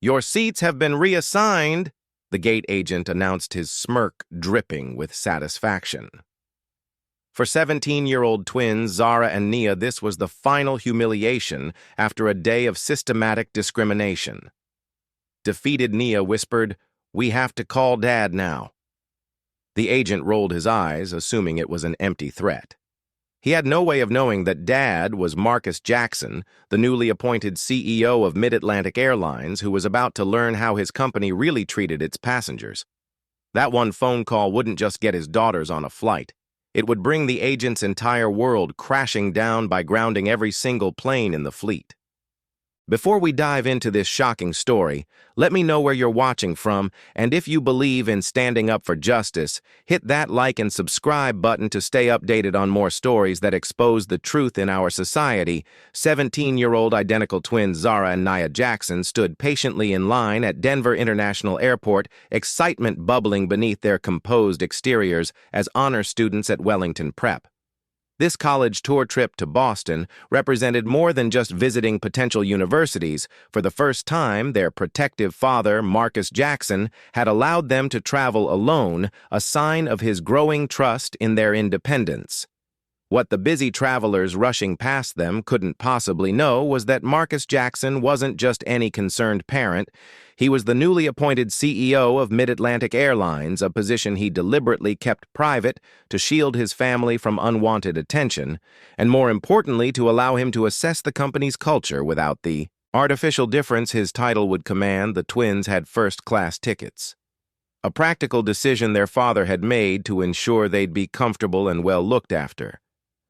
Your seats have been reassigned, the gate agent announced, his smirk dripping with satisfaction. For 17-year-old twins Zara and Nia, this was the final humiliation after a day of systematic discrimination. Defeated Nia whispered, "We have to call Dad now." The agent rolled his eyes, assuming it was an empty threat. He had no way of knowing that Dad was Marcus Jackson, the newly appointed CEO of Mid-Atlantic Airlines, who was about to learn how his company really treated its passengers. That one phone call wouldn't just get his daughters on a flight. It would bring the agent's entire world crashing down by grounding every single plane in the fleet. Before we dive into this shocking story, let me know where you're watching from, and if you believe in standing up for justice, hit that like and subscribe button to stay updated on more stories that expose the truth in our society. 17-year-old identical twins Zara and Nia Jackson stood patiently in line at Denver International Airport, excitement bubbling beneath their composed exteriors as honor students at Wellington Prep. This college tour trip to Boston represented more than just visiting potential universities. For the first time, their protective father, Marcus Jackson, had allowed them to travel alone, a sign of his growing trust in their independence. What the busy travelers rushing past them couldn't possibly know was that Marcus Jackson wasn't just any concerned parent. He was the newly appointed CEO of Mid-Atlantic Airlines, a position he deliberately kept private to shield his family from unwanted attention, and more importantly, to allow him to assess the company's culture without the artificial difference his title would command. The twins had first-class tickets. A practical decision their father had made to ensure they'd be comfortable and well looked after.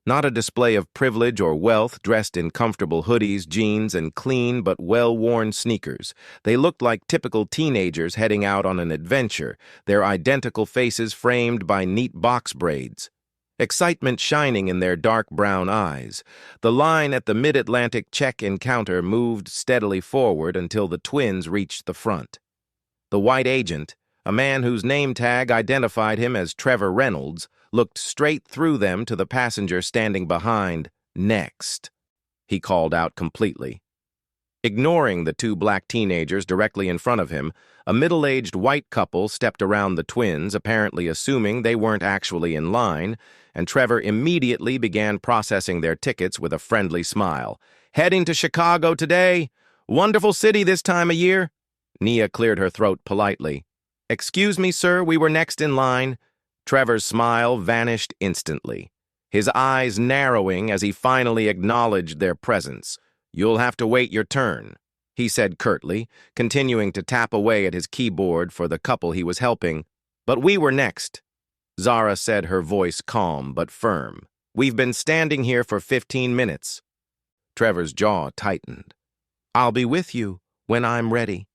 Not a display of privilege or wealth, dressed in comfortable hoodies, jeans, and clean but well-worn sneakers. They looked like typical teenagers heading out on an adventure, their identical faces framed by neat box braids. Excitement shining in their dark brown eyes. The line at the Mid-Atlantic check-in counter moved steadily forward until the twins reached the front. The white agent, a man whose name tag identified him as Trevor Reynolds, looked straight through them to the passenger standing behind. "Next," he called out completely. Ignoring the two black teenagers directly in front of him, a middle-aged white couple stepped around the twins, apparently assuming they weren't actually in line, and Trevor immediately began processing their tickets with a friendly smile. "Heading to Chicago today? Wonderful city this time of year." Nia cleared her throat politely. "Excuse me, sir, we were next in line." Trevor's smile vanished instantly, his eyes narrowing as he finally acknowledged their presence. "You'll have to wait your turn," he said curtly, continuing to tap away at his keyboard for the couple he was helping. "But we were next," Zara said, her voice calm but firm. "We've been standing here for 15 minutes. Trevor's jaw tightened. "I'll be with you when I'm ready."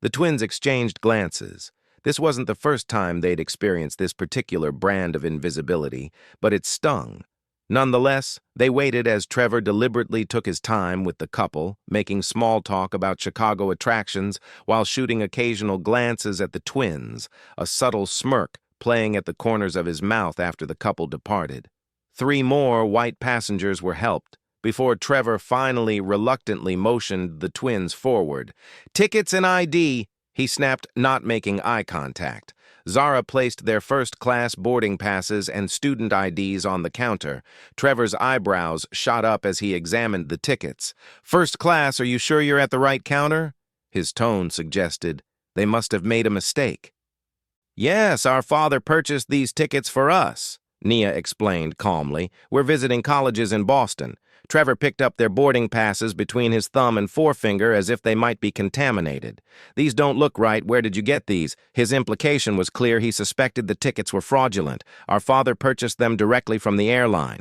The twins exchanged glances. This wasn't the first time they'd experienced this particular brand of invisibility, but it stung. Nonetheless, they waited as Trevor deliberately took his time with the couple, making small talk about Chicago attractions while shooting occasional glances at the twins, a subtle smirk playing at the corners of his mouth after the couple departed. 3 more white passengers were helped, before Trevor finally reluctantly motioned the twins forward. "Tickets and ID," he snapped, not making eye contact. Zara placed their first-class boarding passes and student IDs on the counter. Trevor's eyebrows shot up as he examined the tickets. "First class, are you sure you're at the right counter?" His tone suggested they must have made a mistake. "Yes, our father purchased these tickets for us," Nia explained calmly. "We're visiting colleges in Boston." Trevor picked up their boarding passes between his thumb and forefinger as if they might be contaminated. "These don't look right. Where did you get these?" His implication was clear. He suspected the tickets were fraudulent. "Our father purchased them directly from the airline,"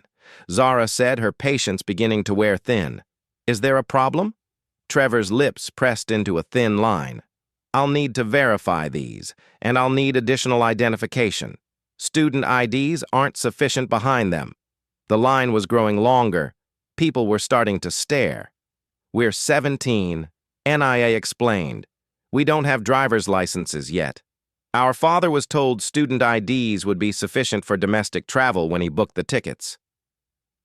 Zara said, her patience beginning to wear thin. "Is there a problem?" Trevor's lips pressed into a thin line. "I'll need to verify these, and I'll need additional identification. Student IDs aren't sufficient behind them." The line was growing longer. People were starting to stare. "We're 17, NIA explained. "We don't have driver's licenses yet. Our father was told student IDs would be sufficient for domestic travel when he booked the tickets."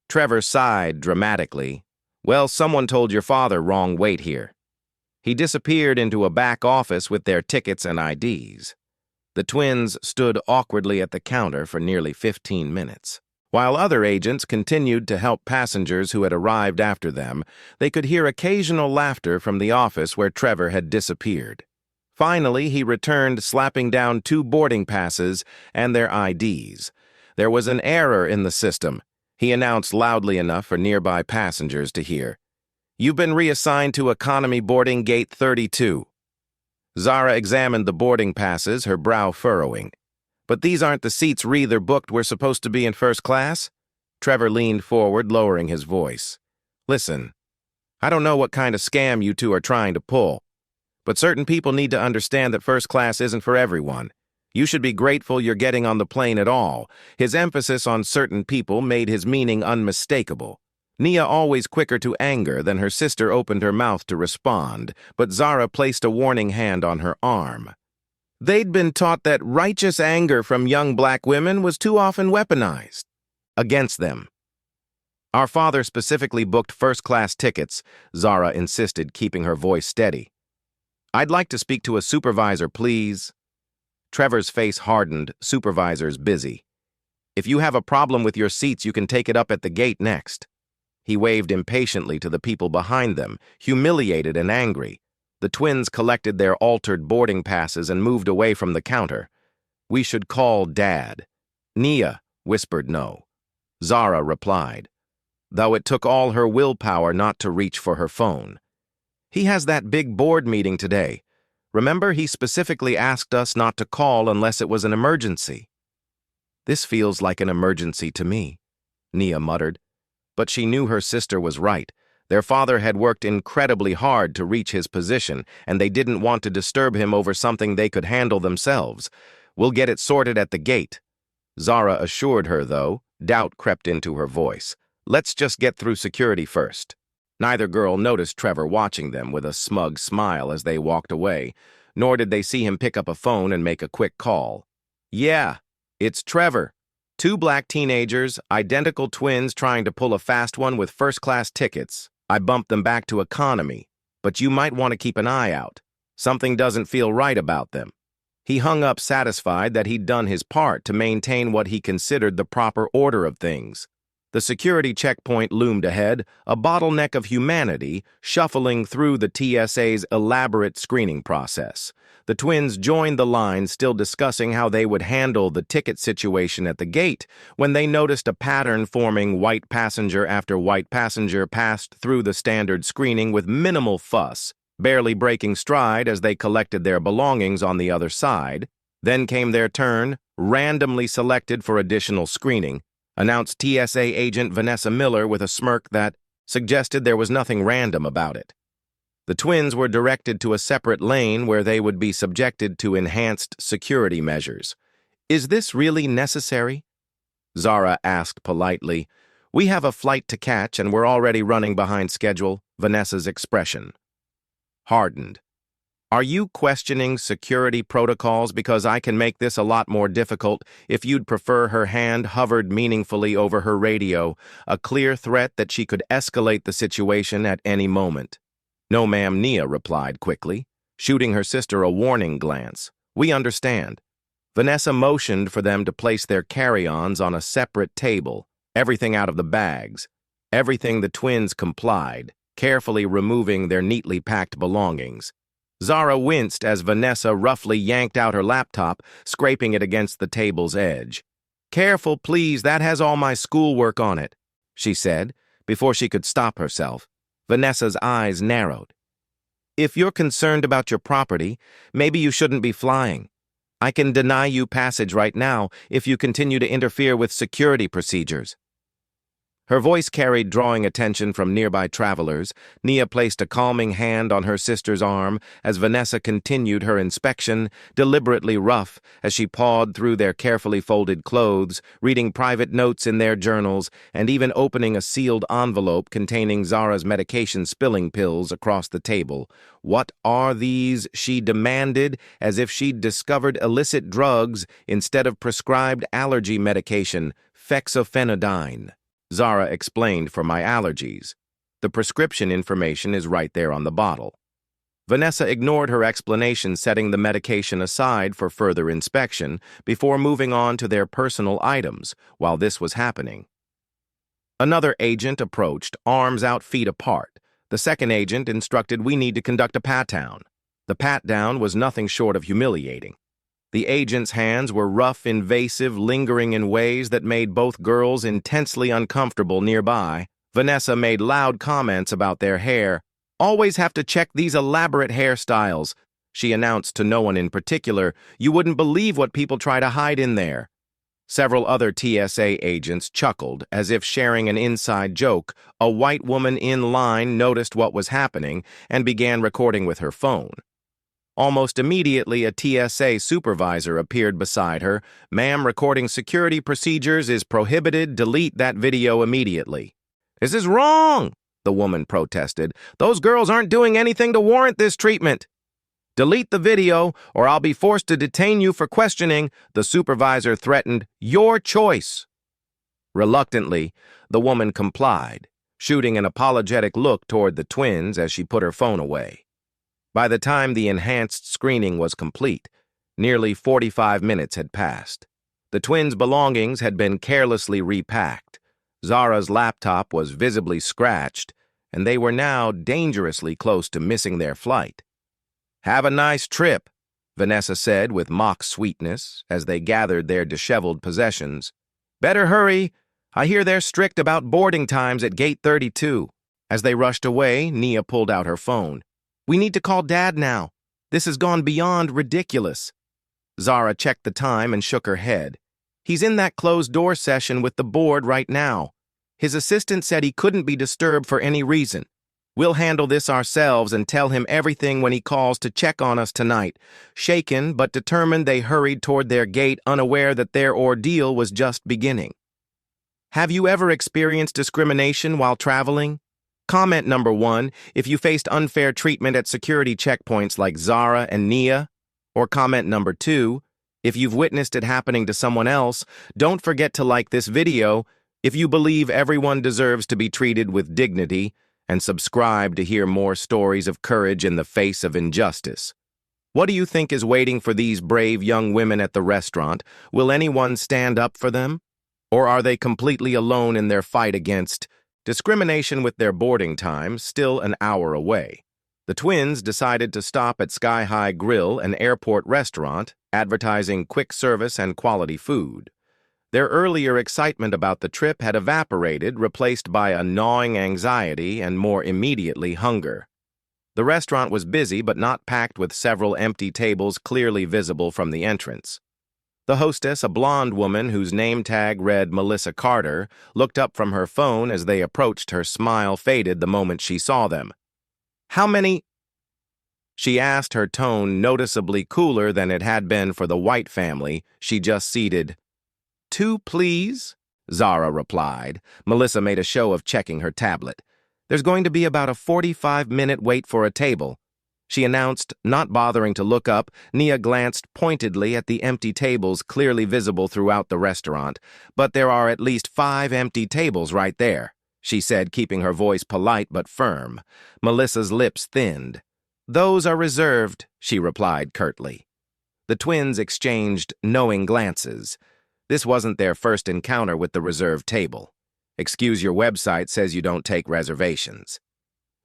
Trevor sighed dramatically. "Well, someone told your father wrong. Wait here." He disappeared into a back office with their tickets and IDs. The twins stood awkwardly at the counter for nearly 15 minutes. While other agents continued to help passengers who had arrived after them, they could hear occasional laughter from the office where Trevor had disappeared. Finally, he returned, slapping down 2 boarding passes and their IDs. There was an error in the system, he announced loudly enough for nearby passengers to hear. You've been reassigned to economy boarding gate 32. Zara examined the boarding passes, her brow furrowing. But these aren't the seats Reether booked. We're supposed to be in first class? Trevor leaned forward, lowering his voice. Listen, I don't know what kind of scam you two are trying to pull, but certain people need to understand that first class isn't for everyone. You should be grateful you're getting on the plane at all. His emphasis on certain people made his meaning unmistakable. Nia, always quicker to anger than her sister, opened her mouth to respond, but Zara placed a warning hand on her arm. They'd been taught that righteous anger from young black women was too often weaponized against them. Our father specifically booked first-class tickets, Zara insisted, keeping her voice steady. I'd like to speak to a supervisor, please. Trevor's face hardened. Supervisor's busy. If you have a problem with your seats, you can take it up at the gate next. He waved impatiently to the people behind them, humiliated and angry. The twins collected their altered boarding passes and moved away from the counter. We should call Dad. Nia whispered no. Zara replied, though it took all her willpower not to reach for her phone. He has that big board meeting today. Remember, he specifically asked us not to call unless it was an emergency. This feels like an emergency to me, Nia muttered. But she knew her sister was right. Their father had worked incredibly hard to reach his position, and they didn't want to disturb him over something they could handle themselves. We'll get it sorted at the gate. Zara assured her, though. Doubt crept into her voice. Let's just get through security first. Neither girl noticed Trevor watching them with a smug smile as they walked away, nor did they see him pick up a phone and make a quick call. Yeah, it's Trevor. 2 black teenagers, identical twins trying to pull a fast one with first-class tickets. I bumped them back to economy, but you might want to keep an eye out. Something doesn't feel right about them. He hung up, satisfied that he'd done his part to maintain what he considered the proper order of things. The security checkpoint loomed ahead, a bottleneck of humanity shuffling through the TSA's elaborate screening process. The twins joined the line, still discussing how they would handle the ticket situation at the gate, when they noticed a pattern forming. White passenger after white passenger passed through the standard screening with minimal fuss, barely breaking stride as they collected their belongings on the other side. Then came their turn, randomly selected for additional screening, announced TSA agent Vanessa Miller with a smirk that suggested there was nothing random about it. The twins were directed to a separate lane where they would be subjected to enhanced security measures. Is this really necessary? Zara asked politely. We have a flight to catch and we're already running behind schedule. Vanessa's expression hardened. Are you questioning security protocols? Because I can make this a lot more difficult if you'd prefer. Her hand hovered meaningfully over her radio, a clear threat that she could escalate the situation at any moment. No, ma'am, Nia replied quickly, shooting her sister a warning glance. We understand. Vanessa motioned for them to place their carry-ons on a separate table, everything out of the bags. Everything. The twins complied, carefully removing their neatly packed belongings. Zara winced as Vanessa roughly yanked out her laptop, scraping it against the table's edge. Careful, please, that has all my schoolwork on it, she said, before she could stop herself. Vanessa's eyes narrowed. If you're concerned about your property, maybe you shouldn't be flying. I can deny you passage right now if you continue to interfere with security procedures. Her voice carried drawing attention from nearby travelers. Nia placed a calming hand on her sister's arm as Vanessa continued her inspection, deliberately rough as she pawed through their carefully folded clothes, reading private notes in their journals, and even opening a sealed envelope containing Zara's medication spilling pills across the table. What are these? She demanded, as if she'd discovered illicit drugs instead of prescribed allergy medication, fexofenadine. Zara explained, for my allergies. The prescription information is right there on the bottle. Vanessa ignored her explanation, setting the medication aside for further inspection before moving on to their personal items while this was happening. Another agent approached, arms out, feet apart. The second agent instructed, "We need to conduct a pat-down." The pat-down was nothing short of humiliating. The agent's hands were rough, invasive, lingering in ways that made both girls intensely uncomfortable nearby. Vanessa made loud comments about their hair. "Always have to check these elaborate hairstyles," she announced to no one in particular. "You wouldn't believe what people try to hide in there." Several other TSA agents chuckled, as if sharing an inside joke. A white woman in line noticed what was happening and began recording with her phone. Almost immediately, a TSA supervisor appeared beside her. "Ma'am, recording security procedures is prohibited. Delete that video immediately." "This is wrong," the woman protested. "Those girls aren't doing anything to warrant this treatment." "Delete the video, or I'll be forced to detain you for questioning," the supervisor threatened. "Your choice." Reluctantly, the woman complied, shooting an apologetic look toward the twins as she put her phone away. By the time the enhanced screening was complete, nearly 45 minutes had passed. The twins' belongings had been carelessly repacked. Zara's laptop was visibly scratched, and they were now dangerously close to missing their flight. "Have a nice trip," Vanessa said with mock sweetness as they gathered their disheveled possessions. "Better hurry. I hear they're strict about boarding times at gate 32. As they rushed away, Nia pulled out her phone. "We need to call Dad now. This has gone beyond ridiculous." Zara checked the time and shook her head. "He's in that closed-door session with the board right now. His assistant said he couldn't be disturbed for any reason. We'll handle this ourselves and tell him everything when he calls to check on us tonight." Shaken but determined, they hurried toward their gate, unaware that their ordeal was just beginning. Have you ever experienced discrimination while traveling? Comment number 1 if you faced unfair treatment at security checkpoints like Zara and Nia. Or comment number 2 if you've witnessed it happening to someone else. Don't forget to like this video if you believe everyone deserves to be treated with dignity, and subscribe to hear more stories of courage in the face of injustice. What do you think is waiting for these brave young women at the restaurant? Will anyone stand up for them? Or are they completely alone in their fight against discrimination with their boarding time still an hour away? The twins decided to stop at Sky High Grill, an airport restaurant, advertising quick service and quality food. Their earlier excitement about the trip had evaporated, replaced by a gnawing anxiety and, more immediately, hunger. The restaurant was busy but not packed, with several empty tables clearly visible from the entrance. The hostess, a blonde woman whose name tag read Melissa Carter, looked up from her phone as they approached. Her smile faded the moment she saw them. "How many?" she asked, her tone noticeably cooler than it had been for the white family she just seated. "2, please," Zara replied. Melissa made a show of checking her tablet. "There's going to be about a 45-minute wait for a table," she announced, not bothering to look up. Nia glanced pointedly at the empty tables clearly visible throughout the restaurant. "But there are at least 5 empty tables right there," she said, keeping her voice polite but firm. Melissa's lips thinned. "Those are reserved," she replied curtly. The twins exchanged knowing glances. This wasn't their first encounter with the reserved table. "Excuse, your website says you don't take reservations,"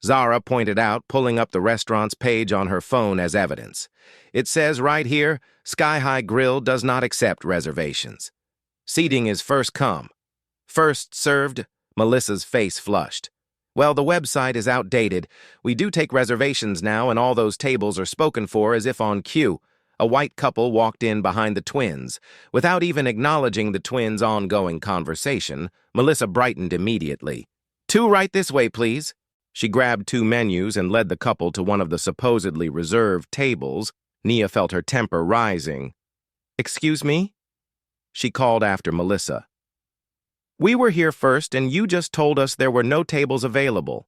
Zara pointed out, pulling up the restaurant's page on her phone as evidence. "It says right here, Sky High Grill does not accept reservations. Seating is first come, first served." Melissa's face flushed. "Well, the website is outdated. We do take reservations now, and all those tables are spoken for as if on cue." A white couple walked in behind the twins. Without even acknowledging the twins' ongoing conversation, Melissa brightened immediately. "2 right this way, please." She grabbed 2 menus and led the couple to one of the supposedly reserved tables. Nia felt her temper rising. "Excuse me?" she called after Melissa. "We were here first, and you just told us there were no tables available."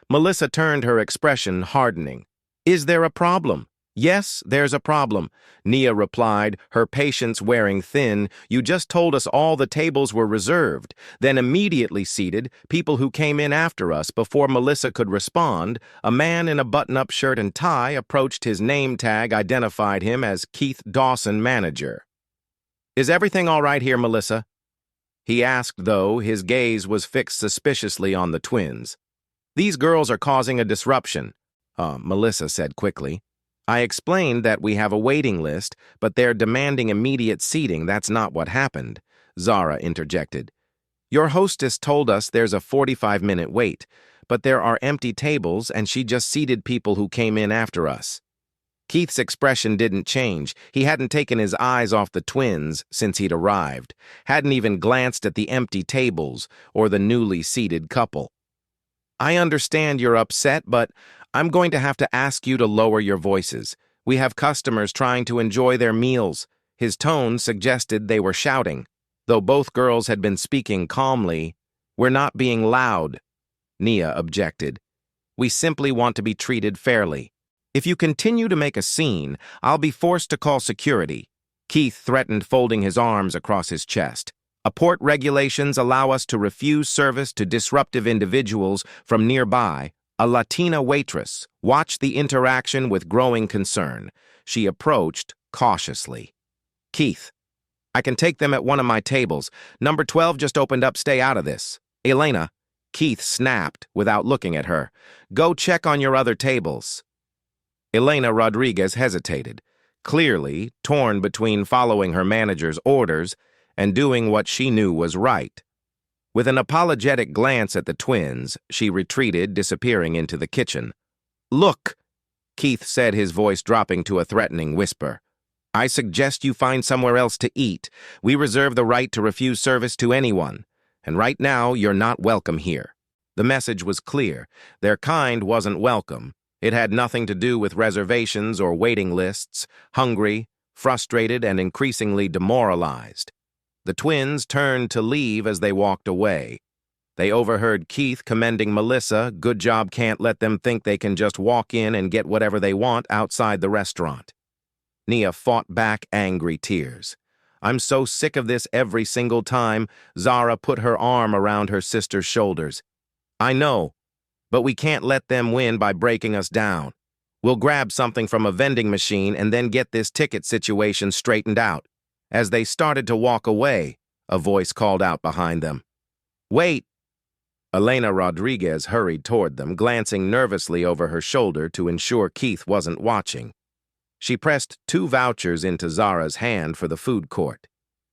Melissa turned, her expression hardening. "Is there a problem? Yes, there's a problem, Nia replied, her patience wearing thin. You just told us all the tables were reserved, then immediately seated people who came in after us. Before Melissa could respond, a man in a button-up shirt and tie approached. His name tag identified him as Keith Dawson, manager. Is everything all right here, Melissa? He asked, though his gaze was fixed suspiciously on the twins. These girls are causing a disruption, Melissa said quickly. I explained that we have a waiting list, but they're demanding immediate seating. That's not what happened, Zara interjected. Your hostess told us there's a 45-minute wait, but there are empty tables and she just seated people who came in after us. Keith's expression didn't change. He hadn't taken his eyes off the twins since he'd arrived, hadn't even glanced at the empty tables or the newly seated couple. I understand you're upset, but I'm going to have to ask you to lower your voices. We have customers trying to enjoy their meals. His tone suggested they were shouting. Though both girls had been speaking calmly, we're not being loud, Nia objected. We simply want to be treated fairly. If you continue to make a scene, I'll be forced to call security, Keith threatened, folding his arms across his chest. Port regulations allow us to refuse service to disruptive individuals from nearby. A Latina waitress watched the interaction with growing concern. She approached cautiously. Keith, I can take them at one of my tables. Number 12 just opened up. Stay out of this. Elena, Keith snapped without looking at her. Go check on your other tables. Elena Rodriguez hesitated, clearly torn between following her manager's orders and doing what she knew was right. With an apologetic glance at the twins, she retreated, disappearing into the kitchen. Look, Keith said, his voice dropping to a threatening whisper. I suggest you find somewhere else to eat. We reserve the right to refuse service to anyone, and right now you're not welcome here. The message was clear. Their kind wasn't welcome. It had nothing to do with reservations or waiting lists. Hungry, frustrated, and increasingly demoralized, the twins turned to leave. As they walked away, they overheard Keith commending Melissa. Good job. Can't let them think they can just walk in and get whatever they want outside the restaurant. Nia fought back angry tears. I'm so sick of this every single time. Zara put her arm around her sister's shoulders. I know, but we can't let them win by breaking us down. We'll grab something from a vending machine and then get this ticket situation straightened out. As they started to walk away, a voice called out behind them. Wait! Elena Rodriguez hurried toward them, glancing nervously over her shoulder to ensure Keith wasn't watching. She pressed 2 vouchers into Zara's hand for the food court.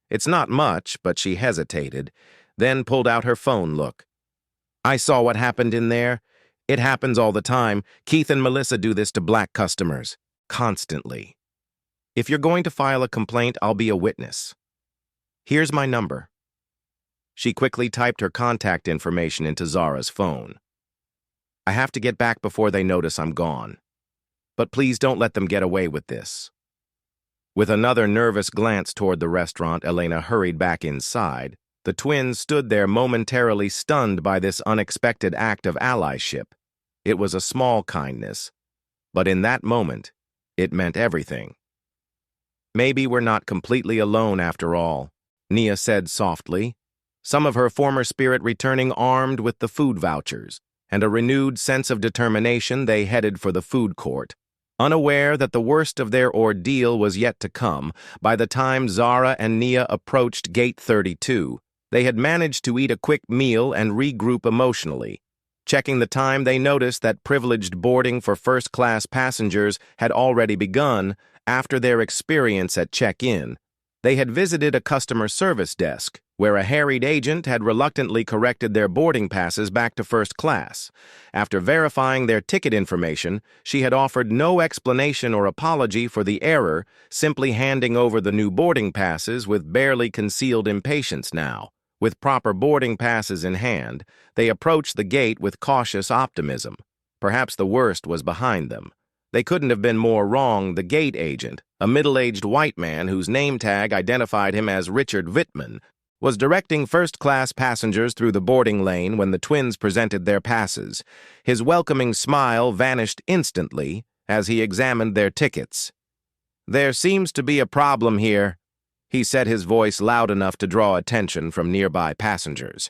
It's not much, but she hesitated, then pulled out her phone. Look. I saw what happened in there. It happens all the time. Keith and Melissa do this to black customers. Constantly. If you're going to file a complaint, I'll be a witness. Here's my number. She quickly typed her contact information into Zara's phone. I have to get back before they notice I'm gone. But please don't let them get away with this. With another nervous glance toward the restaurant, Elena hurried back inside. The twins stood there momentarily stunned by this unexpected act of allyship. It was a small kindness, but in that moment, it meant everything. Maybe we're not completely alone after all, Nia said softly, some of her former spirit returning armed with the food vouchers, and a renewed sense of determination. They headed for the food court, unaware that the worst of their ordeal was yet to come. By the time Zara and Nia approached Gate 32, they had managed to eat a quick meal and regroup emotionally. Checking the time, they noticed that privileged boarding for first-class passengers had already begun. After their experience at check-in, they had visited a customer service desk, where a harried agent had reluctantly corrected their boarding passes back to first class. After verifying their ticket information, she had offered no explanation or apology for the error, simply handing over the new boarding passes with barely concealed impatience. Now, with proper boarding passes in hand, they approached the gate with cautious optimism. Perhaps the worst was behind them. They couldn't have been more wrong. The gate agent, a middle-aged white man whose name tag identified him as Richard Wittman, was directing first-class passengers through the boarding lane when the twins presented their passes. His welcoming smile vanished instantly as he examined their tickets. "There seems to be a problem here," he said, his voice loud enough to draw attention from nearby passengers.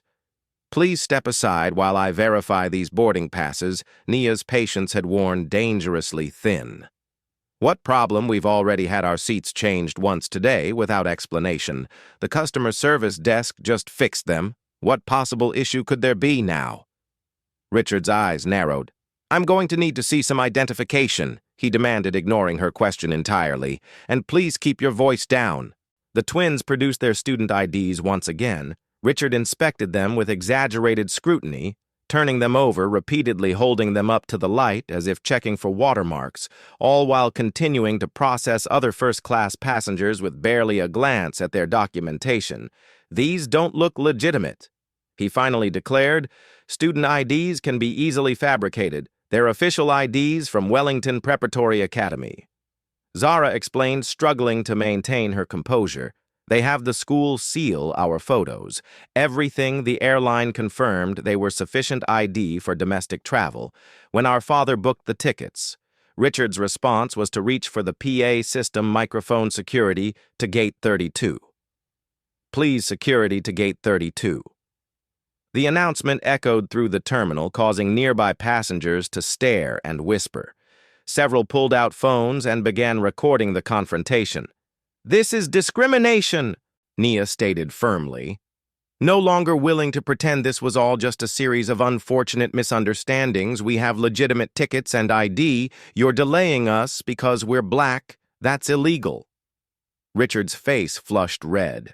"Please step aside while I verify these boarding passes." Nia's patience had worn dangerously thin. "What problem? We've already had our seats changed once today without explanation. The customer service desk just fixed them. What possible issue could there be now?" Richard's eyes narrowed. "I'm going to need to see some identification," he demanded, ignoring her question entirely. "And please keep your voice down." The twins produced their student IDs once again. Richard inspected them with exaggerated scrutiny, turning them over, repeatedly holding them up to the light as if checking for watermarks, all while continuing to process other first-class passengers with barely a glance at their documentation. "These don't look legitimate," he finally declared. "Student IDs can be easily fabricated. They're official IDs from Wellington Preparatory Academy." Zara explained, struggling to maintain her composure. "They have the school seal our photos. Everything the airline confirmed they were sufficient ID for domestic travel when our father booked the tickets." Richard's response was to reach for the PA system microphone security to gate 32. "Please, security to gate 32. The announcement echoed through the terminal, causing nearby passengers to stare and whisper. Several pulled out phones and began recording the confrontation. "This is discrimination," Nia stated firmly. "No longer willing to pretend this was all just a series of unfortunate misunderstandings. We have legitimate tickets and ID. You're delaying us because we're black. That's illegal." Richard's face flushed red.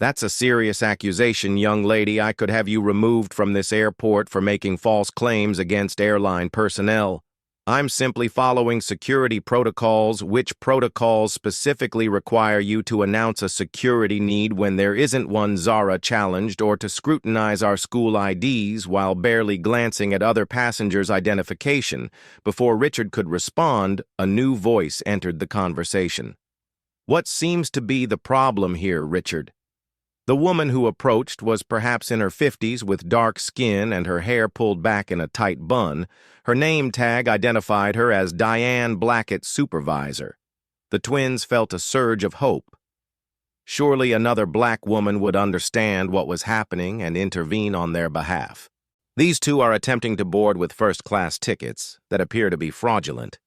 "That's a serious accusation, young lady. I could have you removed from this airport for making false claims against airline personnel. I'm simply following security protocols. Which protocols specifically require you to announce a security need when there isn't one?" Zara challenged, "or to scrutinize our school IDs while barely glancing at other passengers' identification." Before Richard could respond, a new voice entered the conversation. "What seems to be the problem here, Richard?" The woman who approached was perhaps in her 50s, with dark skin and her hair pulled back in a tight bun. Her name tag identified her as Diane Blackett's supervisor. The twins felt a surge of hope. Surely another black woman would understand what was happening and intervene on their behalf. "These two are attempting to board with first-class tickets that appear to be fraudulent."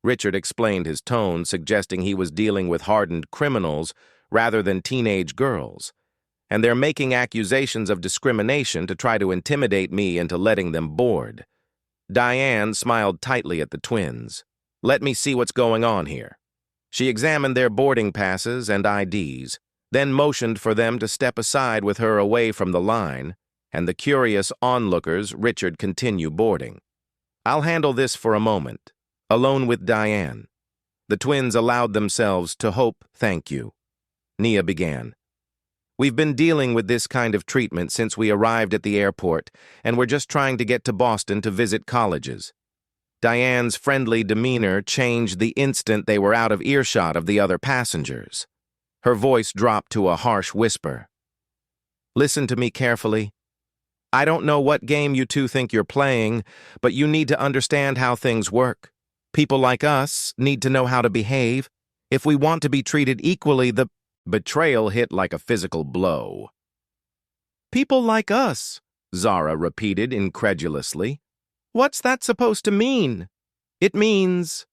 Richard explained his tone, suggesting he was dealing with hardened criminals rather than teenage girls. "And they're making accusations of discrimination to try to intimidate me into letting them board." Diane smiled tightly at the twins. "Let me see what's going on here." She examined their boarding passes and IDs, then motioned for them to step aside with her away from the line, and the curious onlookers. Richard continued boarding. "I'll handle this for a moment." Alone with Diane, the twins allowed themselves to hope. "Thank you." Nia began. "We've been dealing with this kind of treatment since we arrived at the airport, and we're just trying to get to Boston to visit colleges." Diane's friendly demeanor changed the instant they were out of earshot of the other passengers. Her voice dropped to a harsh whisper. "Listen to me carefully. I don't know what game you two think you're playing, but you need to understand how things work. People like us need to know how to behave. If we want to be treated equally, the..." Betrayal hit like a physical blow. "People like us," Zara repeated incredulously. "What's that supposed to mean?" "It means,"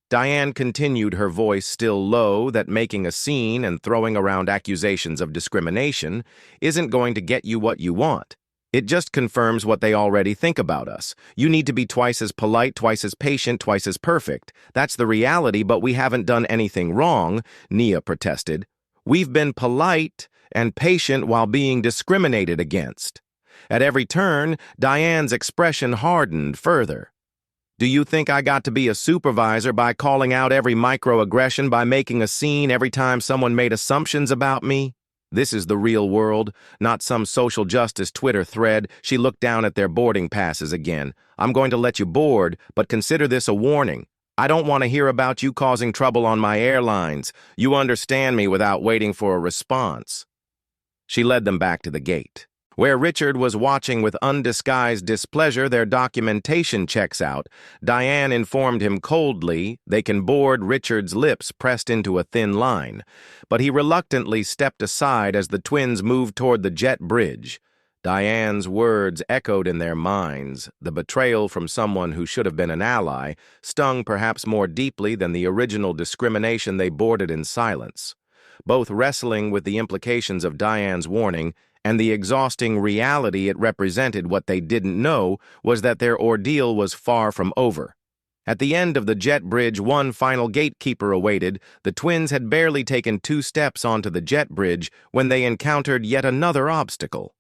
Diane continued, her voice still low, "that making a scene and throwing around accusations of discrimination isn't going to get you what you want. It just confirms what they already think about us. You need to be twice as polite, twice as patient, twice as perfect. That's the reality, but we haven't done anything wrong," Nia protested. "We've been polite and patient while being discriminated against." At every turn, Diane's expression hardened further. "Do you think I got to be a supervisor by calling out every microaggression, by making a scene every time someone made assumptions about me? This is the real world, not some social justice Twitter thread." She looked down at their boarding passes again. "I'm going to let you board, but consider this a warning. I don't want to hear about you causing trouble on my airlines. You understand me," without waiting for a response. She led them back to the gate. Where Richard was watching with undisguised displeasure, their documentation checks out. Diane informed him coldly they can board. Richard's lips pressed into a thin line, but he reluctantly stepped aside as the twins moved toward the jet bridge. Diane's words echoed in their minds. The betrayal from someone who should have been an ally stung perhaps more deeply than the original discrimination they boarded in silence. Both wrestling with the implications of Diane's warning and the exhausting reality it represented, what they didn't know was that their ordeal was far from over. At the end of the jet bridge, one final gatekeeper awaited. The twins had barely taken 2 steps onto the jet bridge when they encountered yet another obstacle.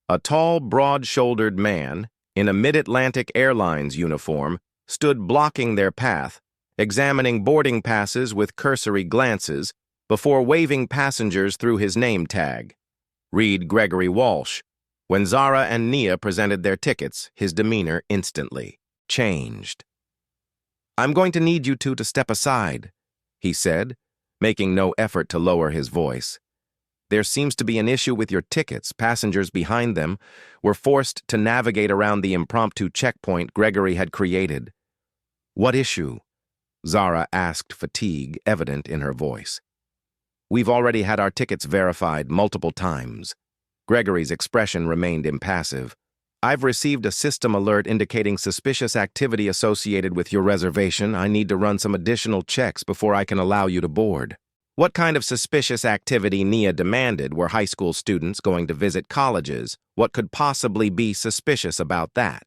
A tall, broad-shouldered man, in a Mid-Atlantic Airlines uniform, stood blocking their path, examining boarding passes with cursory glances before waving passengers through his name tag. Read Gregory Walsh. When Zara and Nia presented their tickets, his demeanor instantly changed. "I'm going to need you two to step aside," he said, making no effort to lower his voice. "There seems to be an issue with your tickets." Passengers behind them were forced to navigate around the impromptu checkpoint Gregory had created. "What issue?" Zara asked, fatigue evident in her voice. "We've already had our tickets verified multiple times." Gregory's expression remained impassive. "I've received a system alert indicating suspicious activity associated with your reservation. I need to run some additional checks before I can allow you to board." What kind of suspicious activity, Nia demanded? Were high school students going to visit colleges? What could possibly be suspicious about that?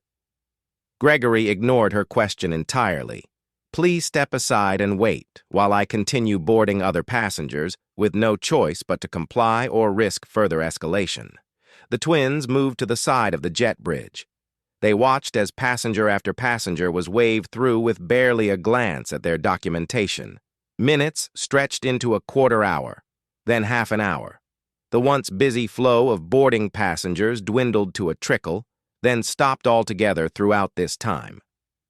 Gregory ignored her question entirely. "Please step aside and wait while I continue boarding other passengers, with no choice but to comply or risk further escalation." The twins moved to the side of the jet bridge. They watched as passenger after passenger was waved through with barely a glance at their documentation. Minutes stretched into a quarter hour, then half an hour. The once busy flow of boarding passengers dwindled to a trickle, then stopped altogether throughout this time.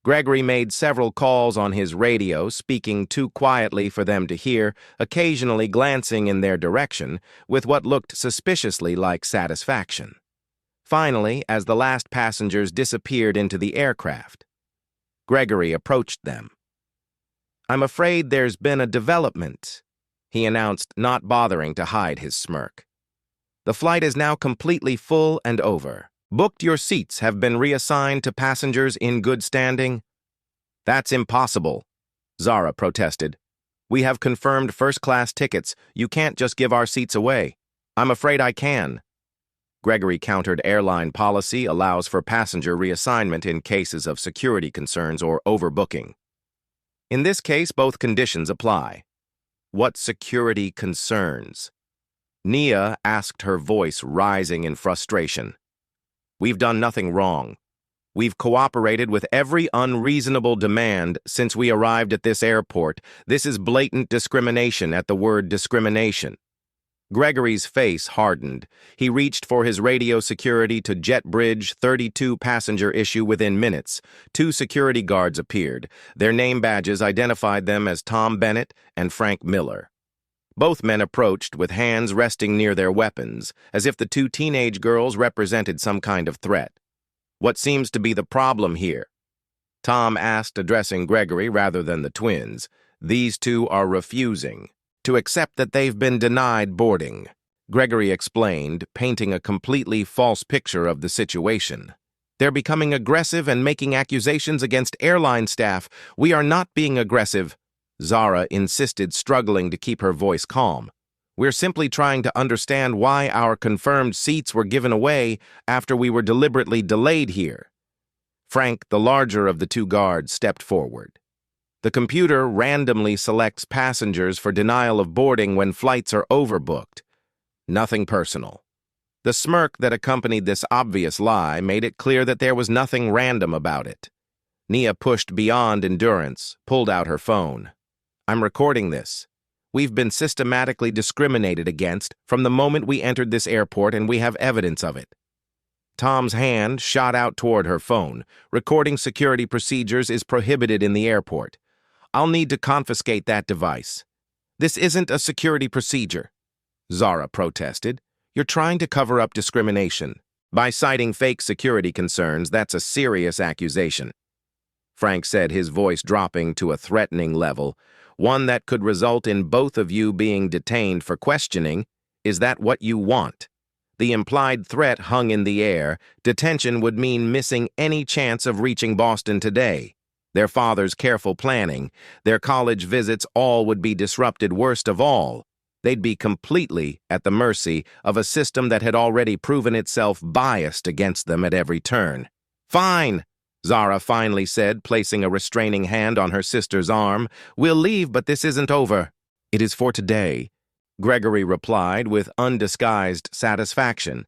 Gregory made several calls on his radio, speaking too quietly for them to hear, occasionally glancing in their direction with what looked suspiciously like satisfaction. Finally, as the last passengers disappeared into the aircraft, Gregory approached them. "I'm afraid there's been a development," he announced, not bothering to hide his smirk. "The flight is now completely full and over. Booked your seats have been reassigned to passengers in good standing." "That's impossible," Zara protested. "We have confirmed first-class tickets. You can't just give our seats away." "I'm afraid I can." Gregory countered. Airline policy allows for passenger reassignment in cases of security concerns or overbooking. In this case, both conditions apply. "What security concerns?" Nia asked, her voice rising in frustration. "We've done nothing wrong. We've cooperated with every unreasonable demand since we arrived at this airport. This is blatant discrimination at the word discrimination." Gregory's face hardened. He reached for his radio security to jet bridge 32 passenger issue. Within minutes, 2 security guards appeared. Their name badges identified them as Tom Bennett and Frank Miller. Both men approached with hands resting near their weapons, as if the 2 teenage girls represented some kind of threat. "What seems to be the problem here?" Tom asked, addressing Gregory rather than the twins. "These 2 are refusing to accept that they've been denied boarding," Gregory explained, painting a completely false picture of the situation. "They're becoming aggressive and making accusations against airline staff." "We are not being aggressive," Zara insisted, struggling to keep her voice calm. "We're simply trying to understand why our confirmed seats were given away after we were deliberately delayed here." Frank, the larger of the 2 guards, stepped forward. "The computer randomly selects passengers for denial of boarding when flights are overbooked. Nothing personal." The smirk that accompanied this obvious lie made it clear that there was nothing random about it. Nia pushed beyond endurance, pulled out her phone. "I'm recording this. We've been systematically discriminated against from the moment we entered this airport, and we have evidence of it." Tom's hand shot out toward her phone. "Recording security procedures is prohibited in the airport. I'll need to confiscate that device." "This isn't a security procedure," Zara protested. "You're trying to cover up discrimination." By citing fake security concerns, that's a serious accusation. Frank said, his voice dropping to a threatening level, one that could result in both of you being detained for questioning. Is that what you want? The implied threat hung in the air. Detention would mean missing any chance of reaching Boston today. Their father's careful planning, their college visits, all would be disrupted. Worst of all, they'd be completely at the mercy of a system that had already proven itself biased against them at every turn. Fine, Zara finally said, placing a restraining hand on her sister's arm. We'll leave, but this isn't over. It is for today, Gregory replied with undisguised satisfaction.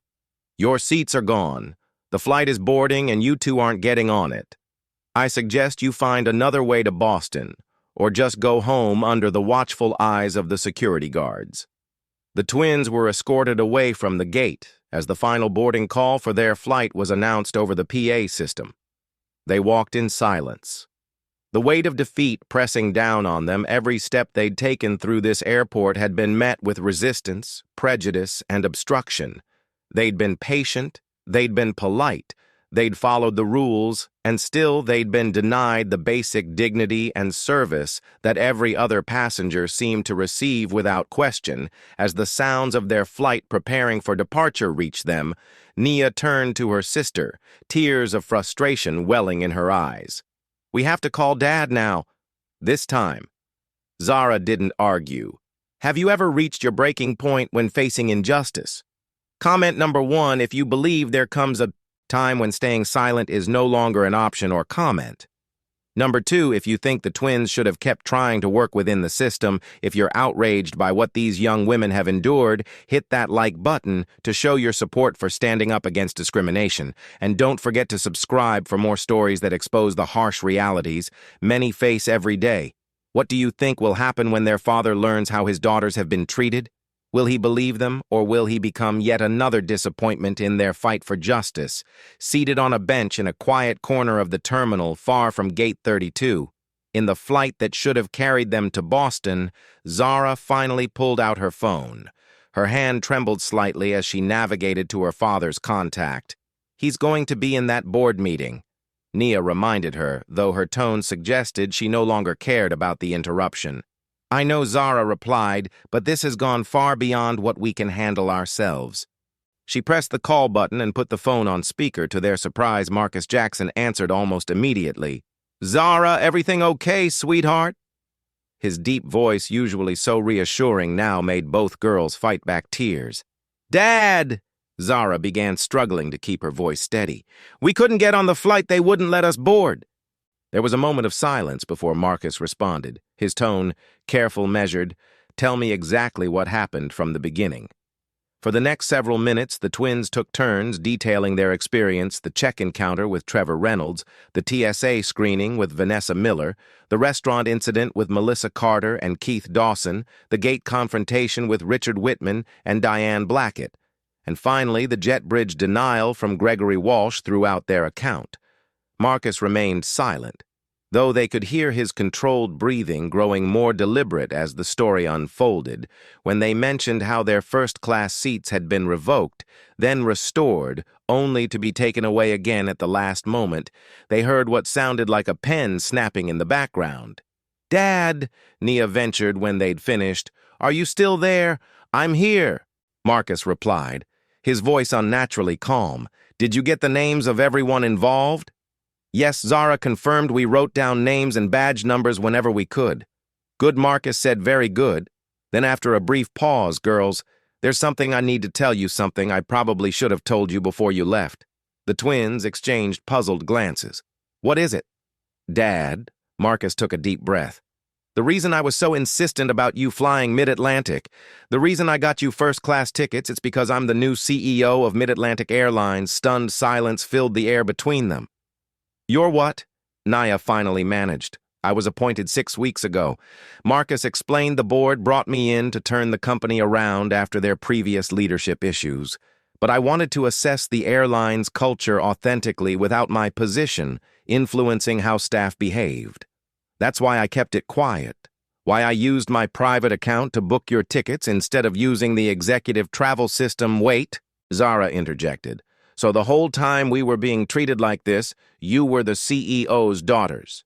Your seats are gone. The flight is boarding and you two aren't getting on it. I suggest you find another way to Boston, or just go home under the watchful eyes of the security guards. The twins were escorted away from the gate as the final boarding call for their flight was announced over the PA system. They walked in silence. The weight of defeat pressing down on them, every step they'd taken through this airport had been met with resistance, prejudice, and obstruction. They'd been patient, they'd been polite, they'd followed the rules, and still they'd been denied the basic dignity and service that every other passenger seemed to receive without question. As the sounds of their flight preparing for departure reached them, Nia turned to her sister, tears of frustration welling in her eyes. We have to call Dad now. This time. Zara didn't argue. Have you ever reached your breaking point when facing injustice? Comment number 1, if you believe there comes a time when staying silent is no longer an option, or comment. Number 2, if you think the twins should have kept trying to work within the system. If you're outraged by what these young women have endured, hit that like button to show your support for standing up against discrimination. And don't forget to subscribe for more stories that expose the harsh realities many face every day. What do you think will happen when their father learns how his daughters have been treated? Will he believe them, or will he become yet another disappointment in their fight for justice? Seated on a bench in a quiet corner of the terminal far from Gate 32, in the flight that should have carried them to Boston, Zara finally pulled out her phone. Her hand trembled slightly as she navigated to her father's contact. He's going to be in that board meeting, Nia reminded her, though her tone suggested she no longer cared about the interruption. I know, Zara replied, but this has gone far beyond what we can handle ourselves. She pressed the call button and put the phone on speaker. To their surprise, Marcus Jackson answered almost immediately. Zara, everything okay, sweetheart? His deep voice, usually so reassuring, now made both girls fight back tears. Dad! Zara began, struggling to keep her voice steady. We couldn't get on the flight. They wouldn't let us board. There was a moment of silence before Marcus responded, his tone careful, measured. Tell me exactly what happened from the beginning. For the next several minutes, the twins took turns detailing their experience: the check-in counter with Trevor Reynolds, the TSA screening with Vanessa Miller, the restaurant incident with Melissa Carter and Keith Dawson, the gate confrontation with Richard Whitman and Diane Blackett, and finally the jet bridge denial from Gregory Walsh throughout their account. Marcus remained silent, though they could hear his controlled breathing growing more deliberate as the story unfolded. When they mentioned how their first-class seats had been revoked, then restored, only to be taken away again at the last moment, they heard what sounded like a pen snapping in the background. Dad, Nia ventured when they'd finished. Are you still there? I'm here, Marcus replied, his voice unnaturally calm. Did you get the names of everyone involved? Yes, Zara confirmed. We wrote down names and badge numbers whenever we could. Good, Marcus said. Very good. Then after a brief pause, girls, there's something I need to tell you, something I probably should have told you before you left. The twins exchanged puzzled glances. What is it? Dad, Marcus took a deep breath. The reason I was so insistent about you flying Mid-Atlantic, the reason I got you first-class tickets, it's because I'm the new CEO of Mid-Atlantic Airlines. Stunned silence filled the air between them. You're what? Nia finally managed. I was appointed 6 weeks ago. Marcus explained. The board brought me in to turn the company around after their previous leadership issues. But I wanted to assess the airline's culture authentically without my position influencing how staff behaved. That's why I kept it quiet. Why I used my private account to book your tickets instead of using the executive travel system. Wait, Zara interjected. So the whole time we were being treated like this, you were the CEO's daughters.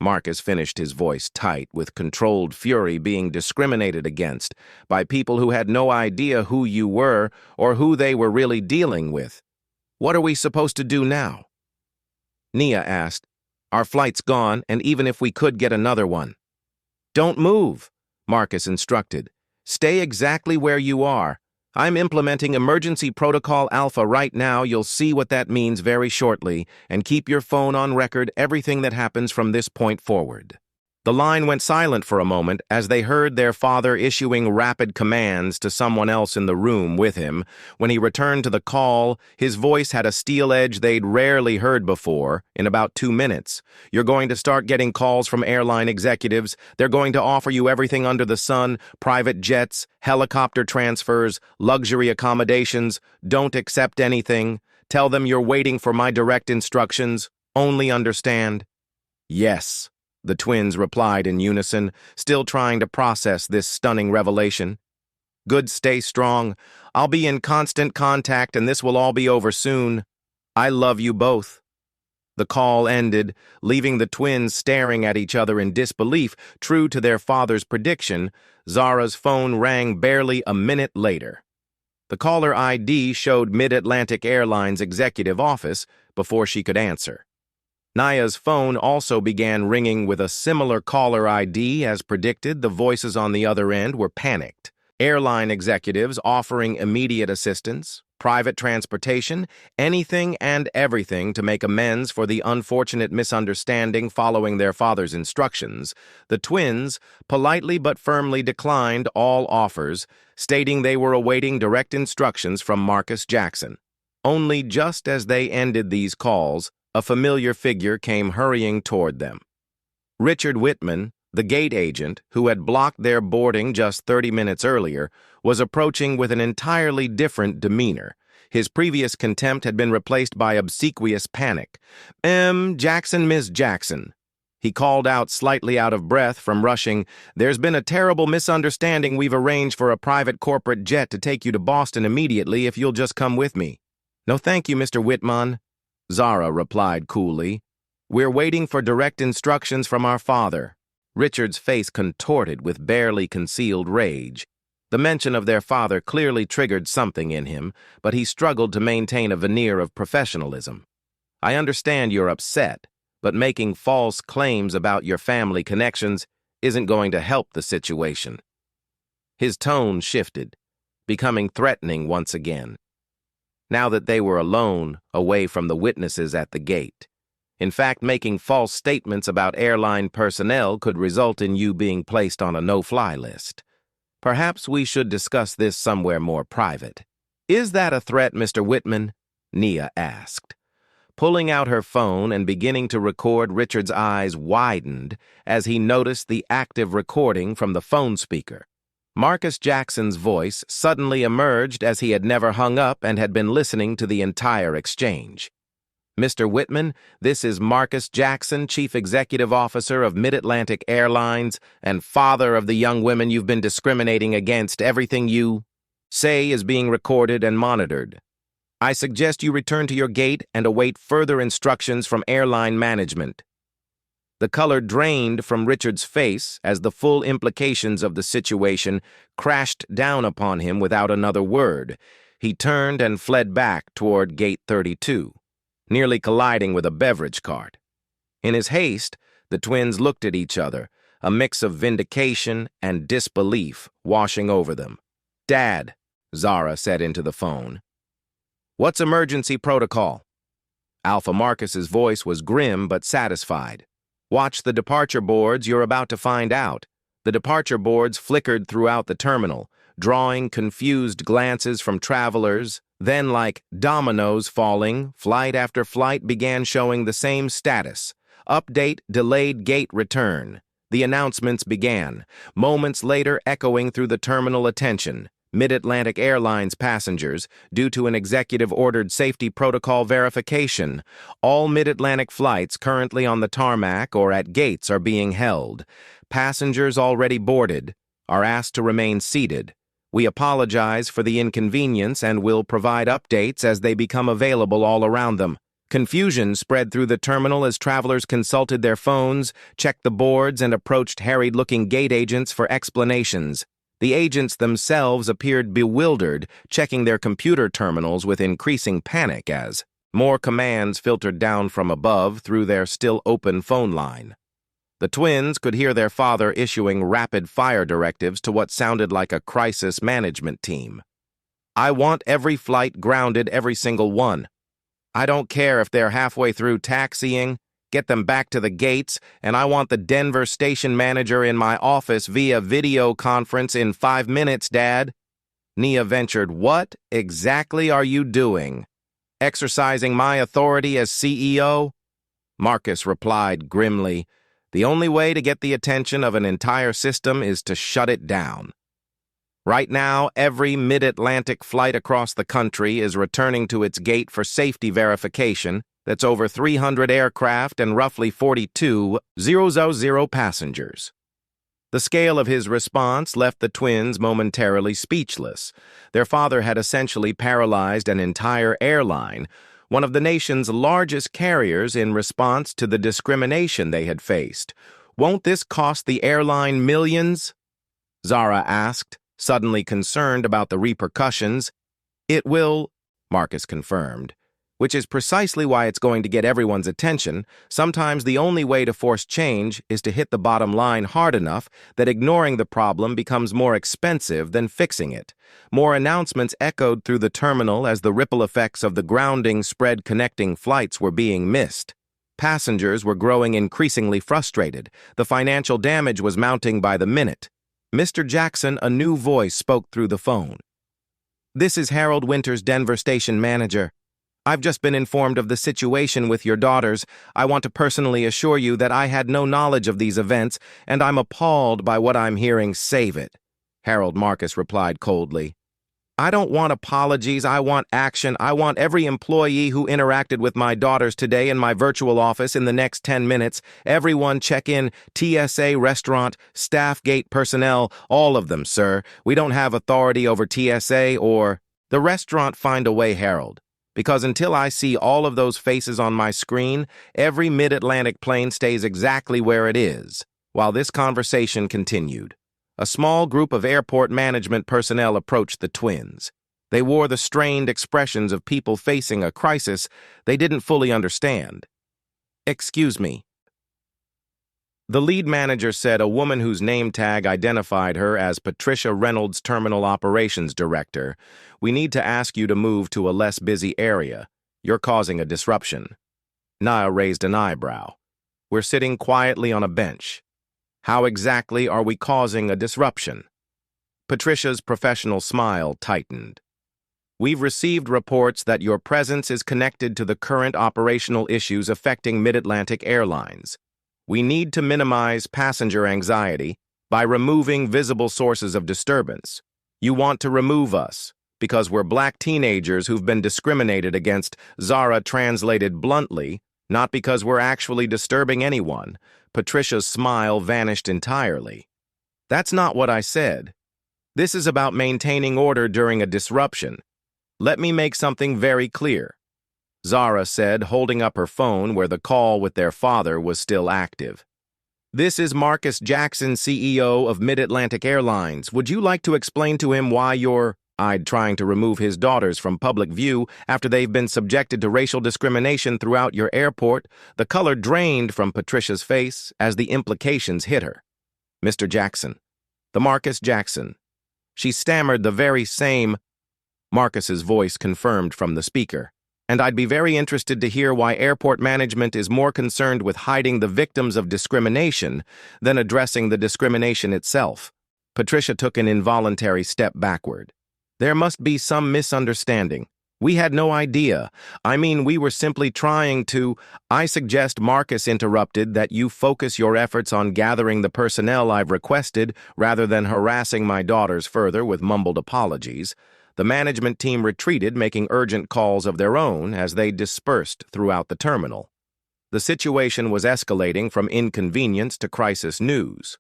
Marcus finished, his voice tight, with controlled fury, being discriminated against by people who had no idea who you were or who they were really dealing with. What are we supposed to do now? Nia asked. Our flight's gone, and even if we could get another one. Don't move, Marcus instructed. Stay exactly where you are. I'm implementing Emergency Protocol Alpha right now. You'll see what that means very shortly, and keep your phone on record everything that happens from this point forward. The line went silent for a moment as they heard their father issuing rapid commands to someone else in the room with him. When he returned to the call, his voice had a steel edge they'd rarely heard before. In about 2 minutes, you're going to start getting calls from airline executives. They're going to offer you everything under the sun: private jets, helicopter transfers, luxury accommodations. Don't accept anything. Tell them you're waiting for my direct instructions. Only understand. Yes, the twins replied in unison, still trying to process this stunning revelation. Good, stay strong. I'll be in constant contact, and this will all be over soon. I love you both. The call ended, leaving the twins staring at each other in disbelief. True to their father's prediction, Zara's phone rang barely a minute later. The caller ID showed Mid-Atlantic Airlines executive office before she could answer. Nia's phone also began ringing with a similar caller ID. As predicted, the voices on the other end were panicked. Airline executives offering immediate assistance, private transportation, anything and everything to make amends for the unfortunate misunderstanding following their father's instructions. The twins politely but firmly declined all offers, stating they were awaiting direct instructions from Marcus Jackson. Only just as they ended these calls, a familiar figure came hurrying toward them. Richard Whitman, the gate agent, who had blocked their boarding just 30 minutes earlier, was approaching with an entirely different demeanor. His previous contempt had been replaced by obsequious panic. Jackson, Miss Jackson." He called out, slightly out of breath from rushing. "There's been a terrible misunderstanding. We've arranged for a private corporate jet to take you to Boston immediately if you'll just come with me." "No, thank you, Mr. Whitman," Zara replied coolly. "We're waiting for direct instructions from our father." Richard's face contorted with barely concealed rage. The mention of their father clearly triggered something in him, but he struggled to maintain a veneer of professionalism. "I understand you're upset, but making false claims about your family connections isn't going to help the situation." His tone shifted, becoming threatening once again. Now that they were alone, away from the witnesses at the gate. In fact, making false statements about airline personnel could result in you being placed on a no-fly list. Perhaps we should discuss this somewhere more private. "Is that a threat, Mr. Whitman?" Nia asked. Pulling out her phone and beginning to record, Richard's eyes widened as he noticed the active recording from the phone speaker. Marcus Jackson's voice suddenly emerged as he had never hung up and had been listening to the entire exchange. "Mr. Whitman, this is Marcus Jackson, Chief Executive Officer of Mid-Atlantic Airlines and father of the young women you've been discriminating against. Everything you say is being recorded and monitored. I suggest you return to your gate and await further instructions from airline management." The color drained from Richard's face as the full implications of the situation crashed down upon him without another word. He turned and fled back toward Gate 32, nearly colliding with a beverage cart. In his haste, the twins looked at each other, a mix of vindication and disbelief washing over them. "Dad," Zara said into the phone. "What's emergency protocol?" Alpha Marcus's voice was grim but satisfied. "Watch the departure boards, you're about to find out." The departure boards flickered throughout the terminal, drawing confused glances from travelers. Then, like dominoes falling, flight after flight began showing the same status. Update, delayed gate return. The announcements began, moments later echoing through the terminal attention. Mid-Atlantic Airlines passengers, due to an executive-ordered safety protocol verification. All Mid-Atlantic flights currently on the tarmac or at gates are being held. Passengers already boarded are asked to remain seated. We apologize for the inconvenience and will provide updates as they become available all around them. Confusion spread through the terminal as travelers consulted their phones, checked the boards, and approached harried-looking gate agents for explanations. The agents themselves appeared bewildered, checking their computer terminals with increasing panic as more commands filtered down from above through their still-open phone line. The twins could hear their father issuing rapid-fire directives to what sounded like a crisis management team. "I want every flight grounded, every single one. I don't care if they're halfway through taxiing. Get them back to the gates, and I want the Denver station manager in my office via video conference in 5 minutes, Dad." Nia ventured, "What exactly are you doing? Exercising my authority as CEO?" Marcus replied grimly, "The only way to get the attention of an entire system is to shut it down. Right now, every mid-Atlantic flight across the country is returning to its gate for safety verification. That's over 300 aircraft and roughly 42,000 passengers." The scale of his response left the twins momentarily speechless. Their father had essentially paralyzed an entire airline, one of the nation's largest carriers, in response to the discrimination they had faced. "Won't this cost the airline millions?" Zara asked, suddenly concerned about the repercussions. "It will," Marcus confirmed, "which is precisely why it's going to get everyone's attention. Sometimes the only way to force change is to hit the bottom line hard enough that ignoring the problem becomes more expensive than fixing it." More announcements echoed through the terminal as the ripple effects of the grounding spread. Connecting flights were being missed. Passengers were growing increasingly frustrated. The financial damage was mounting by the minute. Mr. Jackson, a new voice, spoke through the phone. "This is Harold Winters, Denver station manager. I've just been informed of the situation with your daughters. I want to personally assure you that I had no knowledge of these events, and I'm appalled by what I'm hearing." "Save it," Harold Marcus replied coldly. "I don't want apologies, I want action. I want every employee who interacted with my daughters today in my virtual office in the next 10 minutes. Everyone check in, TSA, restaurant, staff, gate personnel, all of them, sir. We don't have authority over TSA or the restaurant. Find a way, Harold. Because until I see all of those faces on my screen, every mid-Atlantic plane stays exactly where it is." While this conversation continued, a small group of airport management personnel approached the twins. They wore the strained expressions of people facing a crisis they didn't fully understand. "Excuse me." The lead manager said, a woman whose name tag identified her as Patricia Reynolds, Terminal Operations Director. "We need to ask you to move to a less busy area. You're causing a disruption." Nia raised an eyebrow. "We're sitting quietly on a bench. How exactly are we causing a disruption?" Patricia's professional smile tightened. "We've received reports that your presence is connected to the current operational issues affecting Mid-Atlantic Airlines. We need to minimize passenger anxiety by removing visible sources of disturbance. You want to remove us because we're black teenagers who've been discriminated against," Zara translated bluntly, "not because we're actually disturbing anyone." Patricia's smile vanished entirely. "That's not what I said. This is about maintaining order during a disruption. Let me make something very clear," Zara said, holding up her phone where the call with their father was still active. "This is Marcus Jackson, CEO of Mid-Atlantic Airlines. Would you like to explain to him why you're trying to remove his daughters from public view after they've been subjected to racial discrimination throughout your airport?" The color drained from Patricia's face as the implications hit her. "Mr. Jackson. The Marcus Jackson." She stammered the very same. Marcus's voice confirmed from the speaker. "And I'd be very interested to hear why airport management is more concerned with hiding the victims of discrimination than addressing the discrimination itself." Patricia took an involuntary step backward. "There must be some misunderstanding. We had no idea. I mean, we were simply trying to—" "I suggest," Marcus interrupted, "that you focus your efforts on gathering the personnel I've requested rather than harassing my daughters further with mumbled apologies." The management team retreated, making urgent calls of their own as they dispersed throughout the terminal. The situation was escalating from inconvenience to crisis news.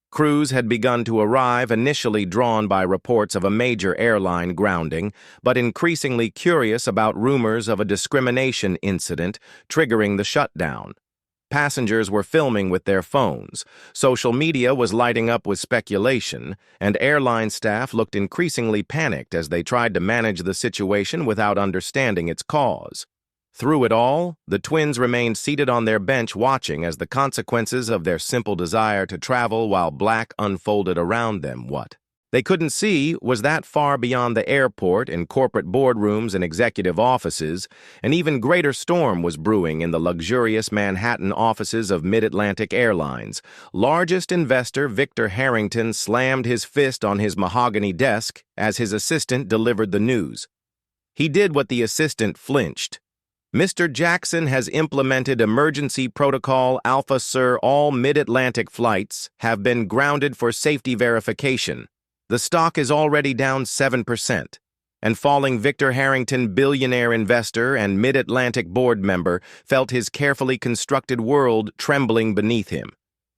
Crews had begun to arrive, initially drawn by reports of a major airline grounding, but increasingly curious about rumors of a discrimination incident triggering the shutdown. Passengers were filming with their phones, social media was lighting up with speculation, and airline staff looked increasingly panicked as they tried to manage the situation without understanding its cause. Through it all, the twins remained seated on their bench watching as the consequences of their simple desire to travel while black unfolded around them. What they couldn't see was that far beyond the airport, in corporate boardrooms and executive offices, an even greater storm was brewing in the luxurious Manhattan offices of Mid-Atlantic Airlines. Largest investor Victor Harrington slammed his fist on his mahogany desk as his assistant delivered the news. He did what the assistant flinched. Mr. Jackson has implemented emergency protocol Alpha, sir. All Mid-Atlantic flights have been grounded for safety verification. The stock is already down 7%, and falling. Victor Harrington, billionaire investor and Mid-Atlantic board member, felt his carefully constructed world trembling beneath him.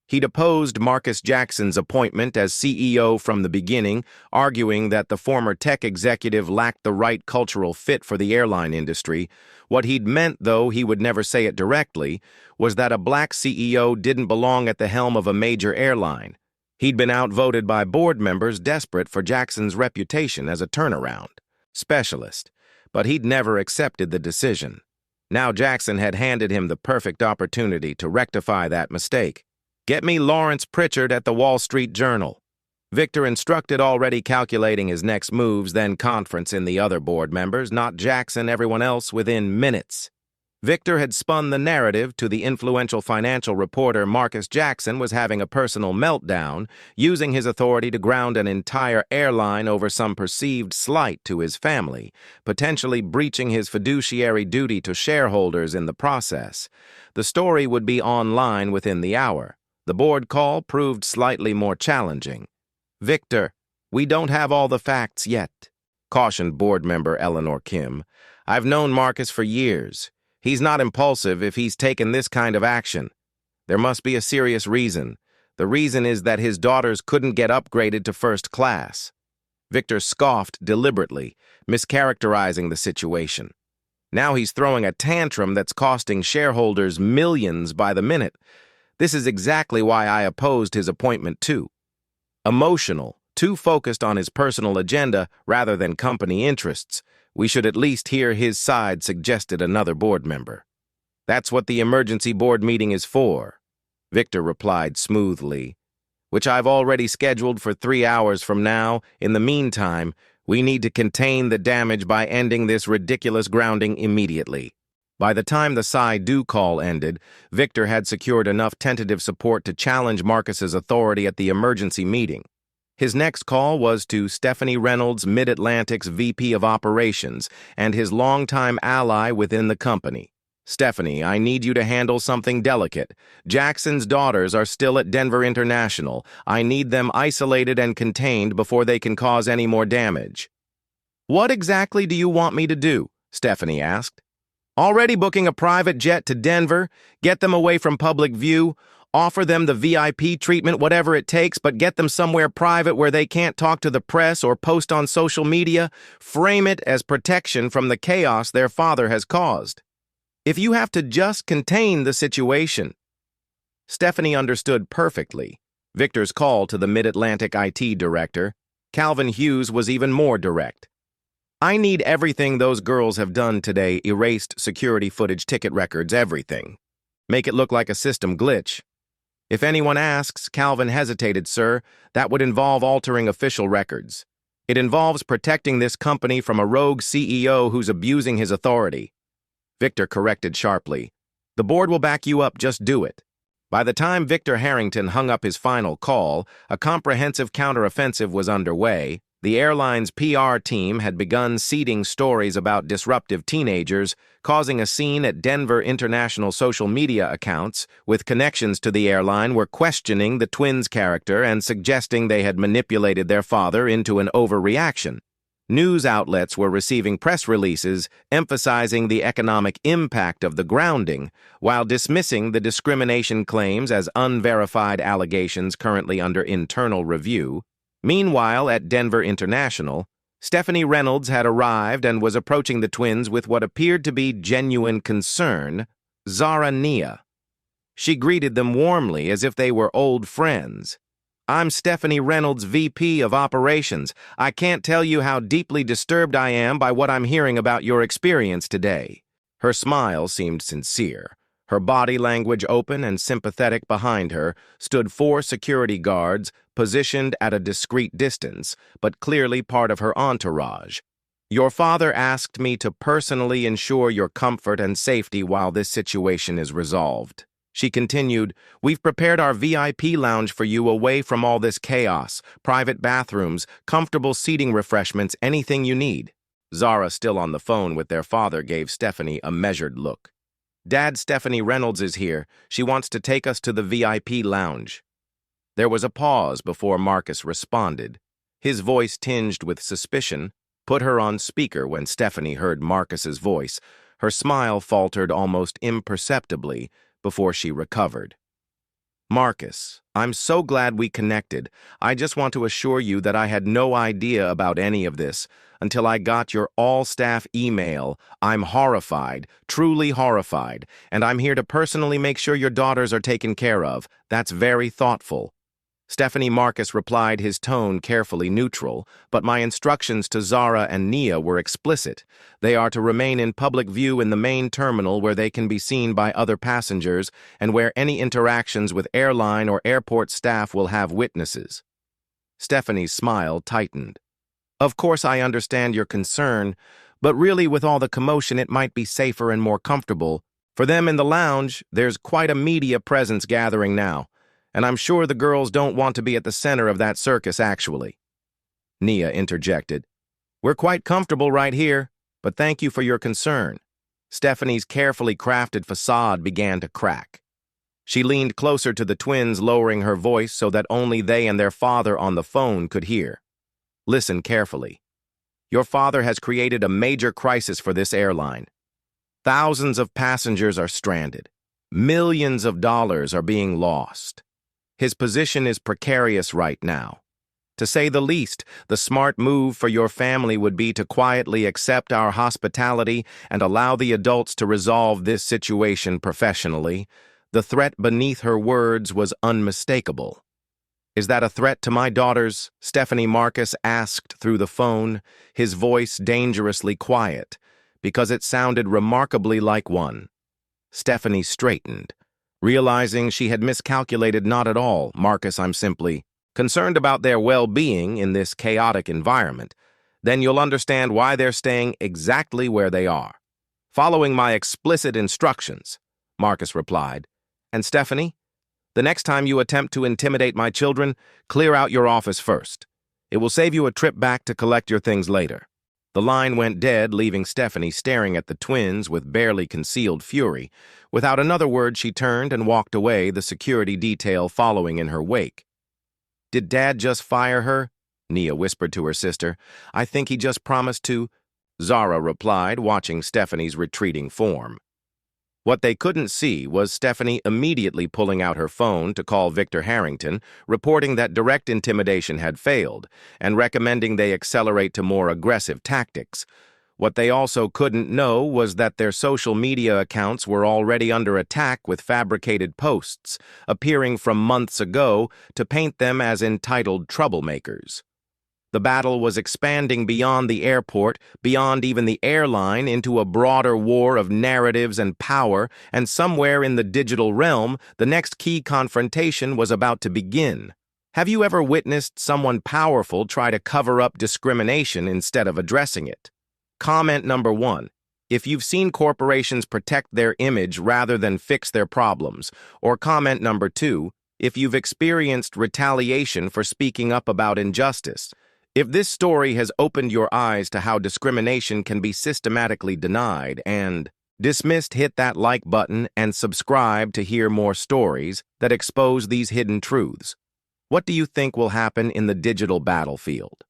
He'd opposed Marcus Jackson's appointment as CEO from the beginning, arguing that the former tech executive lacked the right cultural fit for the airline industry. What he'd meant, though he would never say it directly, was that a black CEO didn't belong at the helm of a major airline. He'd been outvoted by board members desperate for Jackson's reputation as a turnaround specialist, but he'd never accepted the decision. Now Jackson had handed him the perfect opportunity to rectify that mistake. "Get me Lawrence Pritchard at the Wall Street Journal." Victor instructed, already calculating his next moves, then conference in the other board members, not Jackson, everyone else, within minutes. Victor had spun the narrative to the influential financial reporter Marcus Jackson was having a personal meltdown, using his authority to ground an entire airline over some perceived slight to his family, potentially breaching his fiduciary duty to shareholders in the process. The story would be online within the hour. The board call proved slightly more challenging. "Victor, we don't have all the facts yet," cautioned board member Eleanor Kim. "I've known Marcus for years. He's not impulsive if he's taken this kind of action. There must be a serious reason. The reason is that his daughters couldn't get upgraded to first class." Victor scoffed deliberately, mischaracterizing the situation. "Now he's throwing a tantrum that's costing shareholders millions by the minute. This is exactly why I opposed his appointment too. Emotional, too focused on his personal agenda rather than company interests. We should at least hear his side," suggested another board member. "That's what the emergency board meeting is for," Victor replied smoothly, "which I've already scheduled for 3 hours from now. In the meantime, we need to contain the damage by ending this ridiculous grounding immediately." By the time the Psi-Do call ended, Victor had secured enough tentative support to challenge Marcus's authority at the emergency meeting. His next call was to Stephanie Reynolds, Mid-Atlantic's VP of Operations, and his longtime ally within the company. "Stephanie, I need you to handle something delicate. Jackson's daughters are still at Denver International. I need them isolated and contained before they can cause any more damage." "What exactly do you want me to do?" Stephanie asked. "Already booking a private jet to Denver, get them away from public view, offer them the VIP treatment, whatever it takes, but get them somewhere private where they can't talk to the press or post on social media. Frame it as protection from the chaos their father has caused. If you have to just contain the situation." Stephanie understood perfectly. Victor's call to the Mid-Atlantic IT director, Calvin Hughes, was even more direct. "I need everything those girls have done today: erased security footage, ticket records, everything. Make it look like a system glitch." "If anyone asks," Calvin hesitated, "sir, that would involve altering official records. It involves protecting this company from a rogue CEO who's abusing his authority." Victor corrected sharply. "The board will back you up, just do it." By the time Victor Harrington hung up his final call, a comprehensive counteroffensive was underway. The airline's PR team had begun seeding stories about disruptive teenagers, causing a scene at Denver International social media accounts with connections to the airline were questioning the twins' character and suggesting they had manipulated their father into an overreaction. News outlets were receiving press releases emphasizing the economic impact of the grounding, while dismissing the discrimination claims as unverified allegations currently under internal review. Meanwhile, at Denver International, Stephanie Reynolds had arrived and was approaching the twins with what appeared to be genuine concern, Zara Nia. She greeted them warmly as if they were old friends. "I'm Stephanie Reynolds, VP of Operations. I can't tell you how deeply disturbed I am by what I'm hearing about your experience today." Her smile seemed sincere. Her body language open and sympathetic. Behind her stood 4 security guards positioned at a discreet distance, but clearly part of her entourage. "Your father asked me to personally ensure your comfort and safety while this situation is resolved." She continued, "We've prepared our VIP lounge for you away from all this chaos, private bathrooms, comfortable seating, refreshments, anything you need." Zara, still on the phone with their father, gave Stephanie a measured look. "Dad, Stephanie Reynolds is here. She wants to take us to the VIP lounge." There was a pause before Marcus responded. His voice, tinged with suspicion, put her on speaker. When Stephanie heard Marcus's voice, her smile faltered almost imperceptibly before she recovered. "Marcus, I'm so glad we connected. I just want to assure you that I had no idea about any of this until I got your all-staff email. I'm horrified, truly horrified, and I'm here to personally make sure your daughters are taken care of. That's very thoughtful." Stephanie. Marcus replied, his tone carefully neutral, "But my instructions to Zara and Nia were explicit. They are to remain in public view in the main terminal where they can be seen by other passengers and where any interactions with airline or airport staff will have witnesses." Stephanie's smile tightened. "Of course I understand your concern, but really with all the commotion it might be safer and more comfortable. For them in the lounge, there's quite a media presence gathering now. And I'm sure the girls don't want to be at the center of that circus, actually." Nia interjected, "We're quite comfortable right here, but thank you for your concern." Stephanie's carefully crafted facade began to crack. She leaned closer to the twins, lowering her voice so that only they and their father on the phone could hear. "Listen carefully. Your father has created a major crisis for this airline. Thousands of passengers are stranded. Millions of dollars are being lost. His position is precarious right now. To say the least, the smart move for your family would be to quietly accept our hospitality and allow the adults to resolve this situation professionally." The threat beneath her words was unmistakable. "Is that a threat to my daughters?" Stephanie. Marcus asked through the phone, his voice dangerously quiet, because it sounded remarkably like one. Stephanie straightened, realizing she had miscalculated. "Not at all, Marcus. I'm simply concerned about their well-being in this chaotic environment. Then you'll understand why they're staying exactly where they are." "Following my explicit instructions," Marcus replied. "And Stephanie, the next time you attempt to intimidate my children, clear out your office first. It will save you a trip back to collect your things later." The line went dead, leaving Stephanie staring at the twins with barely concealed fury. Without another word, she turned and walked away, the security detail following in her wake. "Did Dad just fire her?" Nia whispered to her sister. "I think he just promised to," Zara replied, watching Stephanie's retreating form. What they couldn't see was Stephanie immediately pulling out her phone to call Victor Harrington, reporting that direct intimidation had failed, and recommending they accelerate to more aggressive tactics. What they also couldn't know was that their social media accounts were already under attack, with fabricated posts appearing from months ago to paint them as entitled troublemakers. The battle was expanding beyond the airport, beyond even the airline, into a broader war of narratives and power, and somewhere in the digital realm, the next key confrontation was about to begin. Have you ever witnessed someone powerful try to cover up discrimination instead of addressing it? Comment number 1. If you've seen corporations protect their image rather than fix their problems. Or comment number 2. If you've experienced retaliation for speaking up about injustice. If this story has opened your eyes to how discrimination can be systematically denied and dismissed, hit that like button and subscribe to hear more stories that expose these hidden truths. What do you think will happen in the digital battlefield?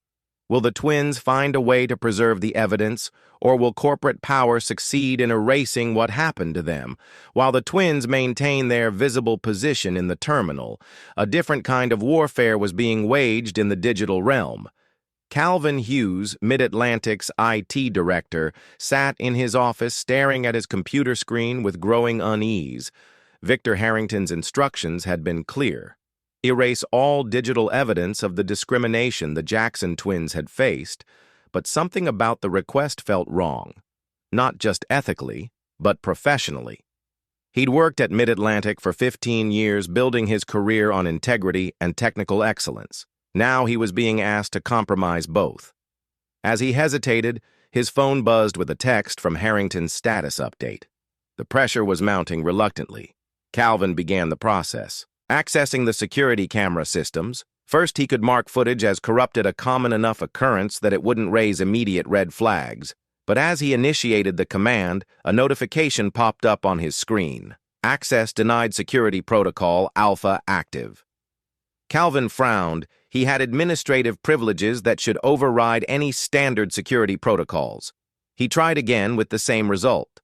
Will the twins find a way to preserve the evidence, or will corporate power succeed in erasing what happened to them? While the twins maintain their visible position in the terminal, a different kind of warfare was being waged in the digital realm. Calvin Hughes, Mid-Atlantic's IT director, sat in his office staring at his computer screen with growing unease. Victor Harrington's instructions had been clear. Erase all digital evidence of the discrimination the Jackson twins had faced, but something about the request felt wrong. Not just ethically, but professionally. He'd worked at Mid-Atlantic for 15 years, building his career on integrity and technical excellence. Now he was being asked to compromise both. As he hesitated, his phone buzzed with a text from Harrington's status update. The pressure was mounting reluctantly. Calvin began the process. Accessing the security camera systems, first he could mark footage as corrupted, a common enough occurrence that it wouldn't raise immediate red flags. But as he initiated the command, a notification popped up on his screen. Access denied, security protocol alpha active. Calvin frowned. He had administrative privileges that should override any standard security protocols. He tried again with the same result.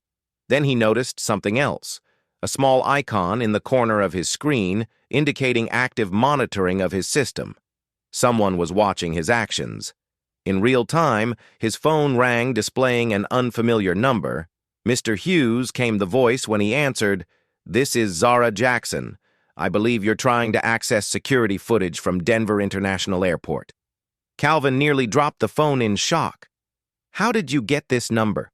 Then he noticed something else. A small icon in the corner of his screen indicating active monitoring of his system. Someone was watching his actions. In real time, his phone rang, displaying an unfamiliar number. Mr. Hughes, came the voice when he answered. "This is Zara Jackson. I believe you're trying to access security footage from Denver International Airport." Calvin nearly dropped the phone in shock. "How did you get this number?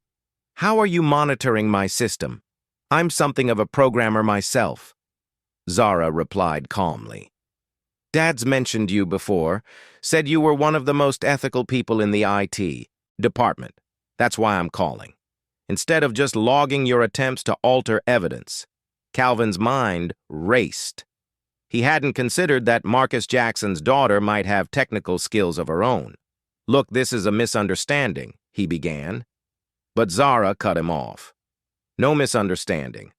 How are you monitoring my system? I'm something of a programmer myself." Zara replied calmly. "Dad's mentioned you before, said you were one of the most ethical people in the IT department. That's why I'm calling. Instead of just logging your attempts to alter evidence." Calvin's mind raced. He hadn't considered that Marcus Jackson's daughter might have technical skills of her own. "Look, this is a misunderstanding," he began. But Zara cut him off. "No misunderstanding.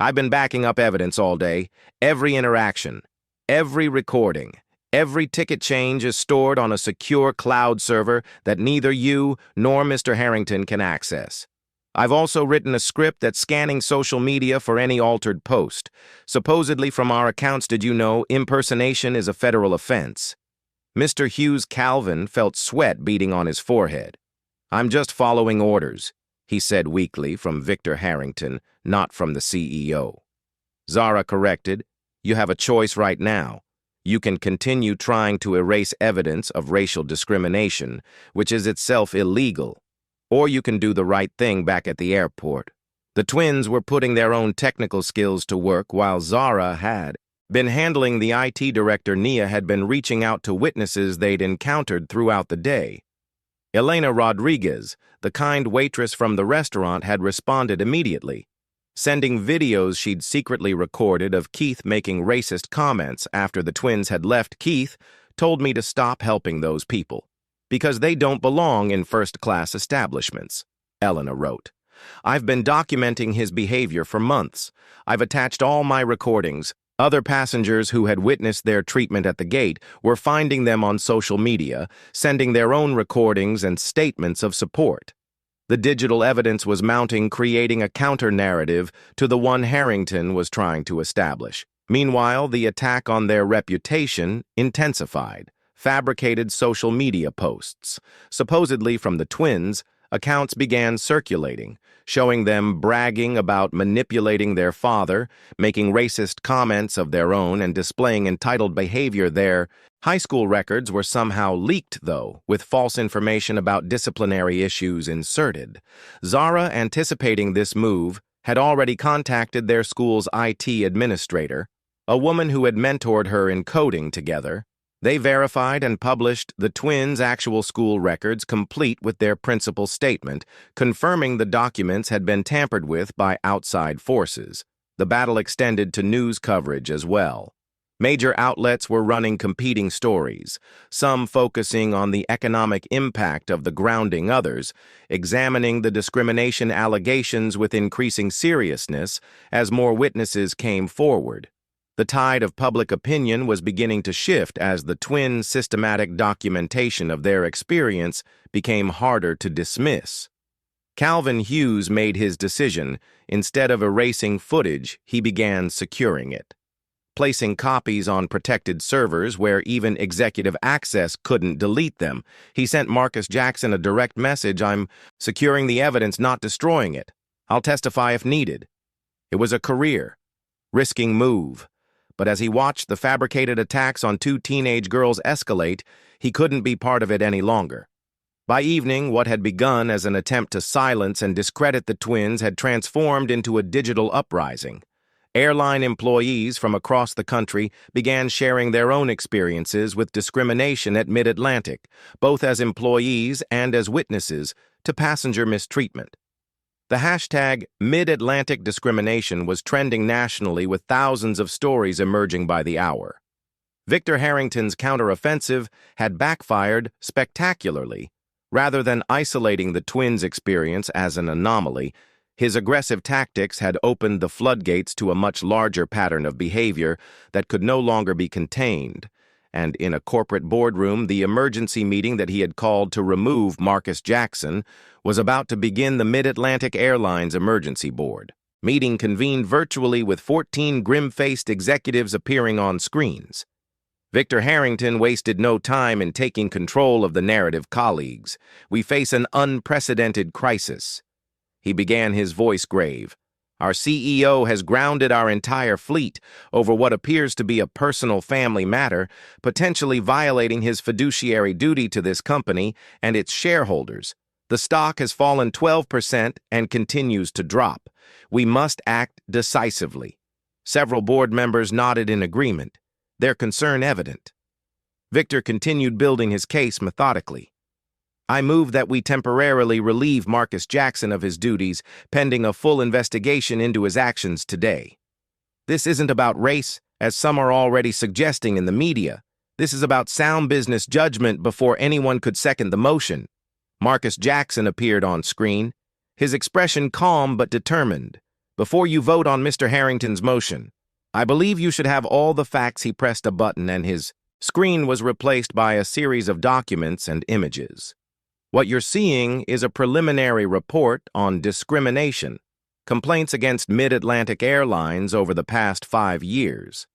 I've been backing up evidence all day. Every interaction, every recording, every ticket change is stored on a secure cloud server that neither you nor Mr. Harrington can access. I've also written a script that's scanning social media for any altered post, supposedly from our accounts. Did you know impersonation is a federal offense?" Mr. Hughes Calvin felt sweat beading on his forehead. "I'm just following orders," he said weakly, from Victor Harrington, not from the CEO. Zara corrected. "You have a choice right now. You can continue trying to erase evidence of racial discrimination, which is itself illegal, or you can do the right thing back at the airport." The twins were putting their own technical skills to work, while Zara had been handling the IT director. Nia had been reaching out to witnesses they'd encountered throughout the day. Elena Rodriguez, the kind waitress from the restaurant, had responded immediately, sending videos she'd secretly recorded of Keith making racist comments after the twins had left. "Keith told me to stop helping those people because they don't belong in first-class establishments," Elena wrote. "I've been documenting his behavior for months. I've attached all my recordings. Other passengers who had witnessed their treatment at the gate were finding them on social media, sending their own recordings and statements of support." The digital evidence was mounting, creating a counter-narrative to the one Harrington was trying to establish. Meanwhile, the attack on their reputation intensified. Fabricated social media posts, supposedly from the twins, accounts began circulating, showing them bragging about manipulating their father, making racist comments of their own, and displaying entitled behavior. Their high school records were somehow leaked, though, with false information about disciplinary issues inserted. Zara, anticipating this move, had already contacted their school's IT administrator, a woman who had mentored her in coding together. They verified and published the twins' actual school records, complete with their principal statement, confirming the documents had been tampered with by outside forces. The battle extended to news coverage as well. Major outlets were running competing stories, some focusing on the economic impact of the grounding, others examining the discrimination allegations with increasing seriousness as more witnesses came forward. The tide of public opinion was beginning to shift as the twins' systematic documentation of their experience became harder to dismiss. Calvin Hughes made his decision. Instead of erasing footage, he began securing it. Placing copies on protected servers where even executive access couldn't delete them, he sent Marcus Jackson a direct message: "I'm securing the evidence, not destroying it. I'll testify if needed." It was a career-risking move, but as he watched the fabricated attacks on two teenage girls escalate, he couldn't be part of it any longer. By evening, what had begun as an attempt to silence and discredit the twins had transformed into a digital uprising. Airline employees from across the country began sharing their own experiences with discrimination at Mid-Atlantic, both as employees and as witnesses to passenger mistreatment. The hashtag Mid-Atlantic discrimination was trending nationally, with thousands of stories emerging by the hour. Victor Harrington's counteroffensive had backfired spectacularly. Rather than isolating the twins' experience as an anomaly, his aggressive tactics had opened the floodgates to a much larger pattern of behavior that could no longer be contained. And in a corporate boardroom, the emergency meeting that he had called to remove Marcus Jackson was about to begin. The Mid-Atlantic Airlines Emergency Board meeting convened virtually, with 14 grim-faced executives appearing on screens. Victor Harrington wasted no time in taking control of the narrative. "Colleagues, we face an unprecedented crisis." He began, his voice grave. "Our CEO has grounded our entire fleet over what appears to be a personal family matter, potentially violating his fiduciary duty to this company and its shareholders. The stock has fallen 12% and continues to drop. We must act decisively." Several board members nodded in agreement, their concern evident. Victor continued, building his case methodically. "I move that we temporarily relieve Marcus Jackson of his duties, pending a full investigation into his actions today. This isn't about race, as some are already suggesting in the media. This is about sound business judgment before anyone could second the motion." Marcus Jackson appeared on screen, his expression calm but determined. "Before you vote on Mr. Harrington's motion, I believe you should have all the facts." He pressed a button and his screen was replaced by a series of documents and images. "What you're seeing is a preliminary report on discrimination, complaints against Mid-Atlantic Airlines over the past 5 years.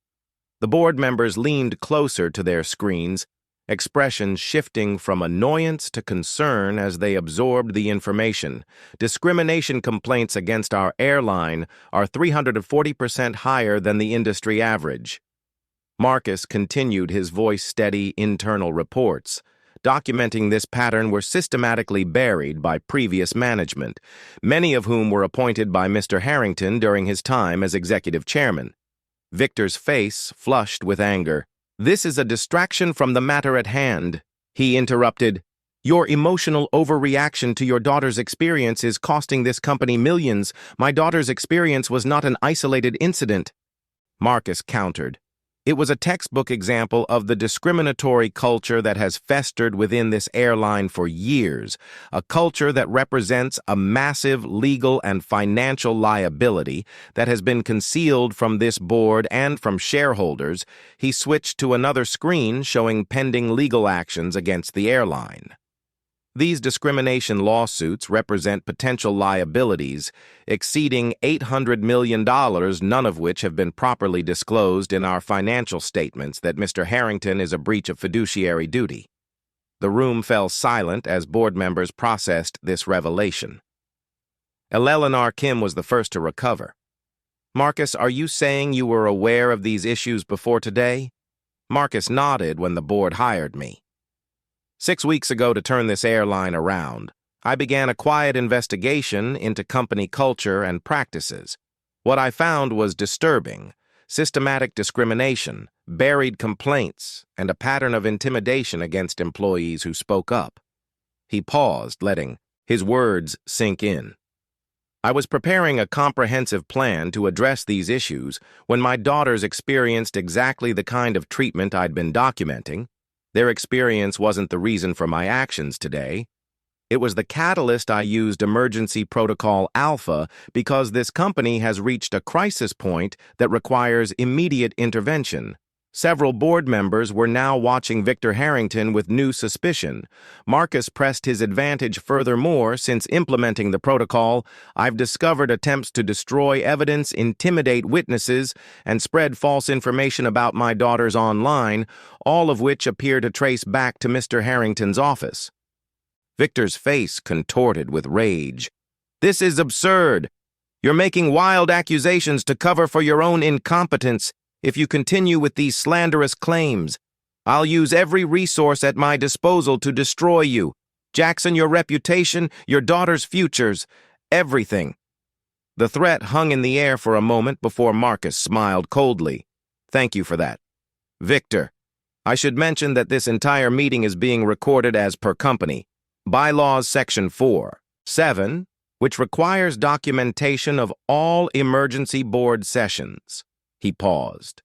The board members leaned closer to their screens, expressions shifting from annoyance to concern as they absorbed the information. "Discrimination complaints against our airline are 340% higher than the industry average." Marcus continued, his voice steady. "Internal reports documenting this pattern were systematically buried by previous management, many of whom were appointed by Mr. Harrington during his time as executive chairman." Victor's face flushed with anger. "This is a distraction from the matter at hand," he interrupted. "Your emotional overreaction to your daughter's experience is costing this company millions. My daughter's experience was not an isolated incident." Marcus countered. "It was a textbook example of the discriminatory culture that has festered within this airline for years, a culture that represents a massive legal and financial liability that has been concealed from this board and from shareholders." He switched to another screen showing pending legal actions against the airline. These discrimination lawsuits represent potential liabilities exceeding $800 million, none of which have been properly disclosed in our financial statements. That Mr. Harrington is a breach of fiduciary duty. The room fell silent as board members processed this revelation. Eleanor Kim was the first to recover. "Marcus, are you saying you were aware of these issues before today?" Marcus nodded. "When the board hired me 6 weeks ago to turn this airline around, I began a quiet investigation into company culture and practices. What I found was disturbing: systematic discrimination, buried complaints, and a pattern of intimidation against employees who spoke up." He paused, letting his words sink in. "I was preparing a comprehensive plan to address these issues when my daughters experienced exactly the kind of treatment I'd been documenting. Their experience wasn't the reason for my actions today. It was the catalyst I used Emergency Protocol Alpha because this company has reached a crisis point that requires immediate intervention. Several board members were now watching Victor Harrington with new suspicion. Marcus pressed his advantage furthermore since implementing the protocol. I've discovered attempts to destroy evidence, intimidate witnesses, and spread false information about my daughters online, all of which appear to trace back to Mr. Harrington's office. Victor's face contorted with rage. This is absurd. You're making wild accusations to cover for your own incompetence. If you continue with these slanderous claims, I'll use every resource at my disposal to destroy you. Jackson, your reputation, your daughter's futures, everything. The threat hung in the air for a moment before Marcus smiled coldly. Thank you for that. Victor, I should mention that this entire meeting is being recorded as per company. Bylaws Section 4(7), which requires documentation of all emergency board sessions. He paused.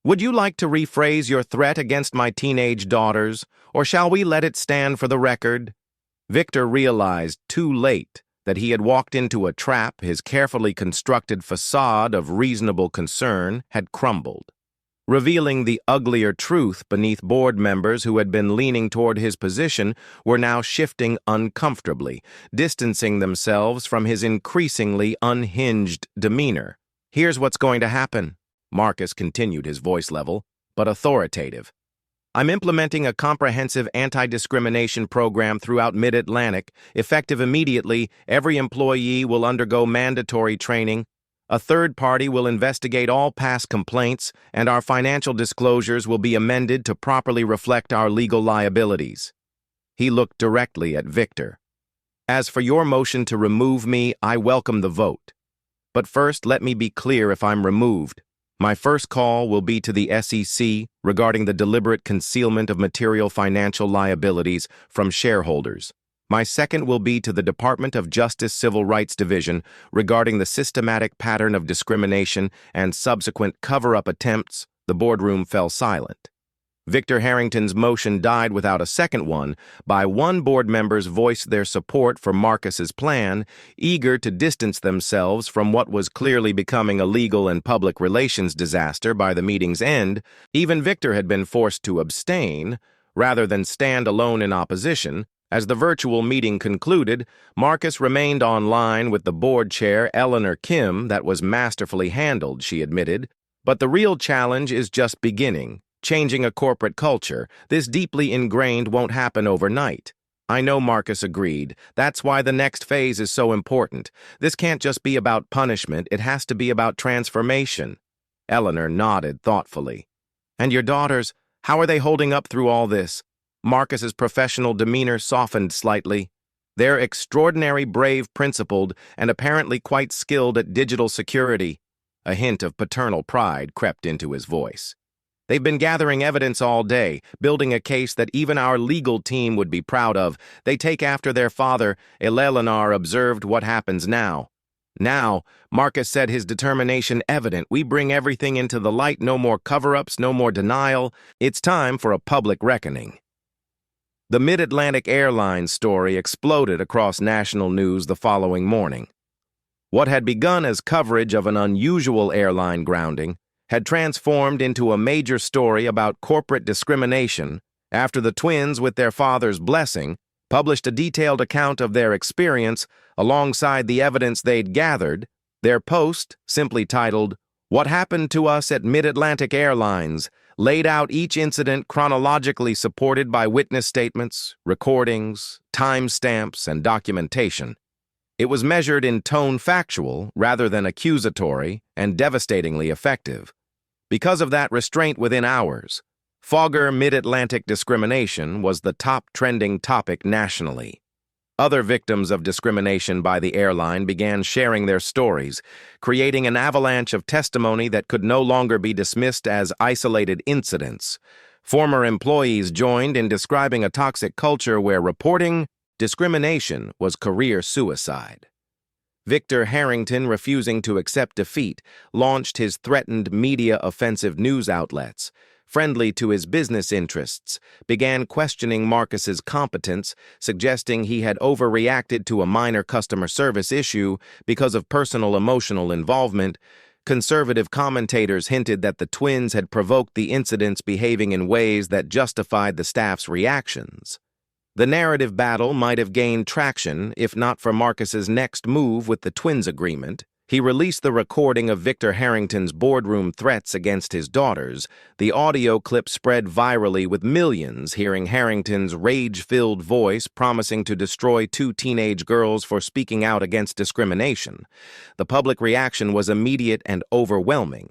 Would you like to rephrase your threat against my teenage daughters, or shall we let it stand for the record? Victor realized too late that he had walked into a trap. His carefully constructed facade of reasonable concern had crumbled, revealing the uglier truth beneath. Board members who had been leaning toward his position were now shifting uncomfortably, distancing themselves from his increasingly unhinged demeanor. Here's what's going to happen. Marcus continued, his voice level, but authoritative. I'm implementing a comprehensive anti-discrimination program throughout Mid-Atlantic. Effective immediately, every employee will undergo mandatory training. A third party will investigate all past complaints, and our financial disclosures will be amended to properly reflect our legal liabilities. He looked directly at Victor. As for your motion to remove me, I welcome the vote. But first, let me be clear. If I'm removed, my first call will be to the SEC regarding the deliberate concealment of material financial liabilities from shareholders. My second will be to the Department of Justice Civil Rights Division regarding the systematic pattern of discrimination and subsequent cover-up attempts. The boardroom fell silent. Victor Harrington's motion died without a second one. By one, board members voiced their support for Marcus's plan, eager to distance themselves from what was clearly becoming a legal and public relations disaster. By the meeting's end, even Victor had been forced to abstain, rather than stand alone in opposition. As the virtual meeting concluded, Marcus remained online with the board chair, Eleanor Kim. That was masterfully handled, she admitted. But the real challenge is just beginning. Changing a corporate culture, this deeply ingrained, won't happen overnight. I know, Marcus agreed. That's why the next phase is so important. This can't just be about punishment, it has to be about transformation. Eleanor nodded thoughtfully. And your daughters, how are they holding up through all this? Marcus's professional demeanor softened slightly. They're extraordinary, brave, principled, and apparently quite skilled at digital security. A hint of paternal pride crept into his voice. They've been gathering evidence all day, building a case that even our legal team would be proud of. They take after their father. Eleanor observed. What happens now? Now, Marcus said, his determination evident. We bring everything into the light. No more cover-ups, no more denial. It's time for a public reckoning. The Mid-Atlantic Airlines story exploded across national news the following morning. What had begun as coverage of an unusual airline grounding had transformed into a major story about corporate discrimination after the twins, with their father's blessing, published a detailed account of their experience alongside the evidence they'd gathered. Their post, simply titled, "What Happened to Us at Mid-Atlantic Airlines," laid out each incident chronologically, supported by witness statements, recordings, timestamps, and documentation. It was measured in tone, factual rather than accusatory, and devastatingly effective. Because of that restraint, within hours, Fogger Mid-Atlantic discrimination was the top trending topic nationally. Other victims of discrimination by the airline began sharing their stories, creating an avalanche of testimony that could no longer be dismissed as isolated incidents. Former employees joined in describing a toxic culture where reporting discrimination was career suicide. Victor Harrington, refusing to accept defeat, launched his threatened media offensive news outlets. friendly to his business interests, began questioning Marcus's competence, suggesting he had overreacted to a minor customer service issue because of personal emotional involvement. Conservative commentators hinted that the twins had provoked the incidents, behaving in ways that justified the staff's reactions. The narrative battle might have gained traction if not for Marcus's next move with the twins' agreement. He released the recording of Victor Harrington's boardroom threats against his daughters. The audio clip spread virally, with millions hearing Harrington's rage-filled voice promising to destroy two teenage girls for speaking out against discrimination. The public reaction was immediate and overwhelming.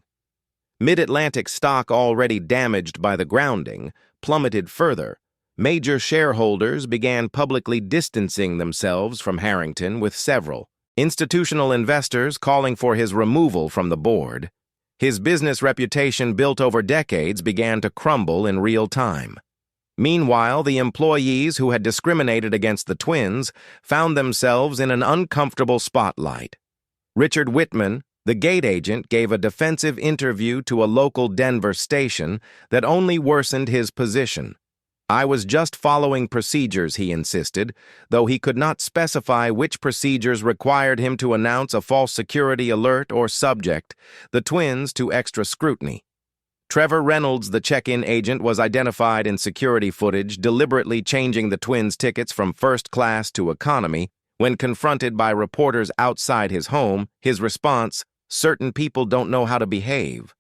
Mid-Atlantic stock, already damaged by the grounding, plummeted further. Major shareholders began publicly distancing themselves from Harrington, with several institutional investors calling for his removal from the board. His business reputation, built over decades, began to crumble in real time. Meanwhile, the employees who had discriminated against the twins found themselves in an uncomfortable spotlight. Richard Whitman, the gate agent, gave a defensive interview to a local Denver station that only worsened his position. "I was just following procedures," he insisted, though he could not specify which procedures required him to announce a false security alert or subject the twins to extra scrutiny. Trevor Reynolds, the check-in agent, was identified in security footage deliberately changing the twins' tickets from first class to economy. When confronted by reporters outside his home, his response, "Certain people don't know how to behave,"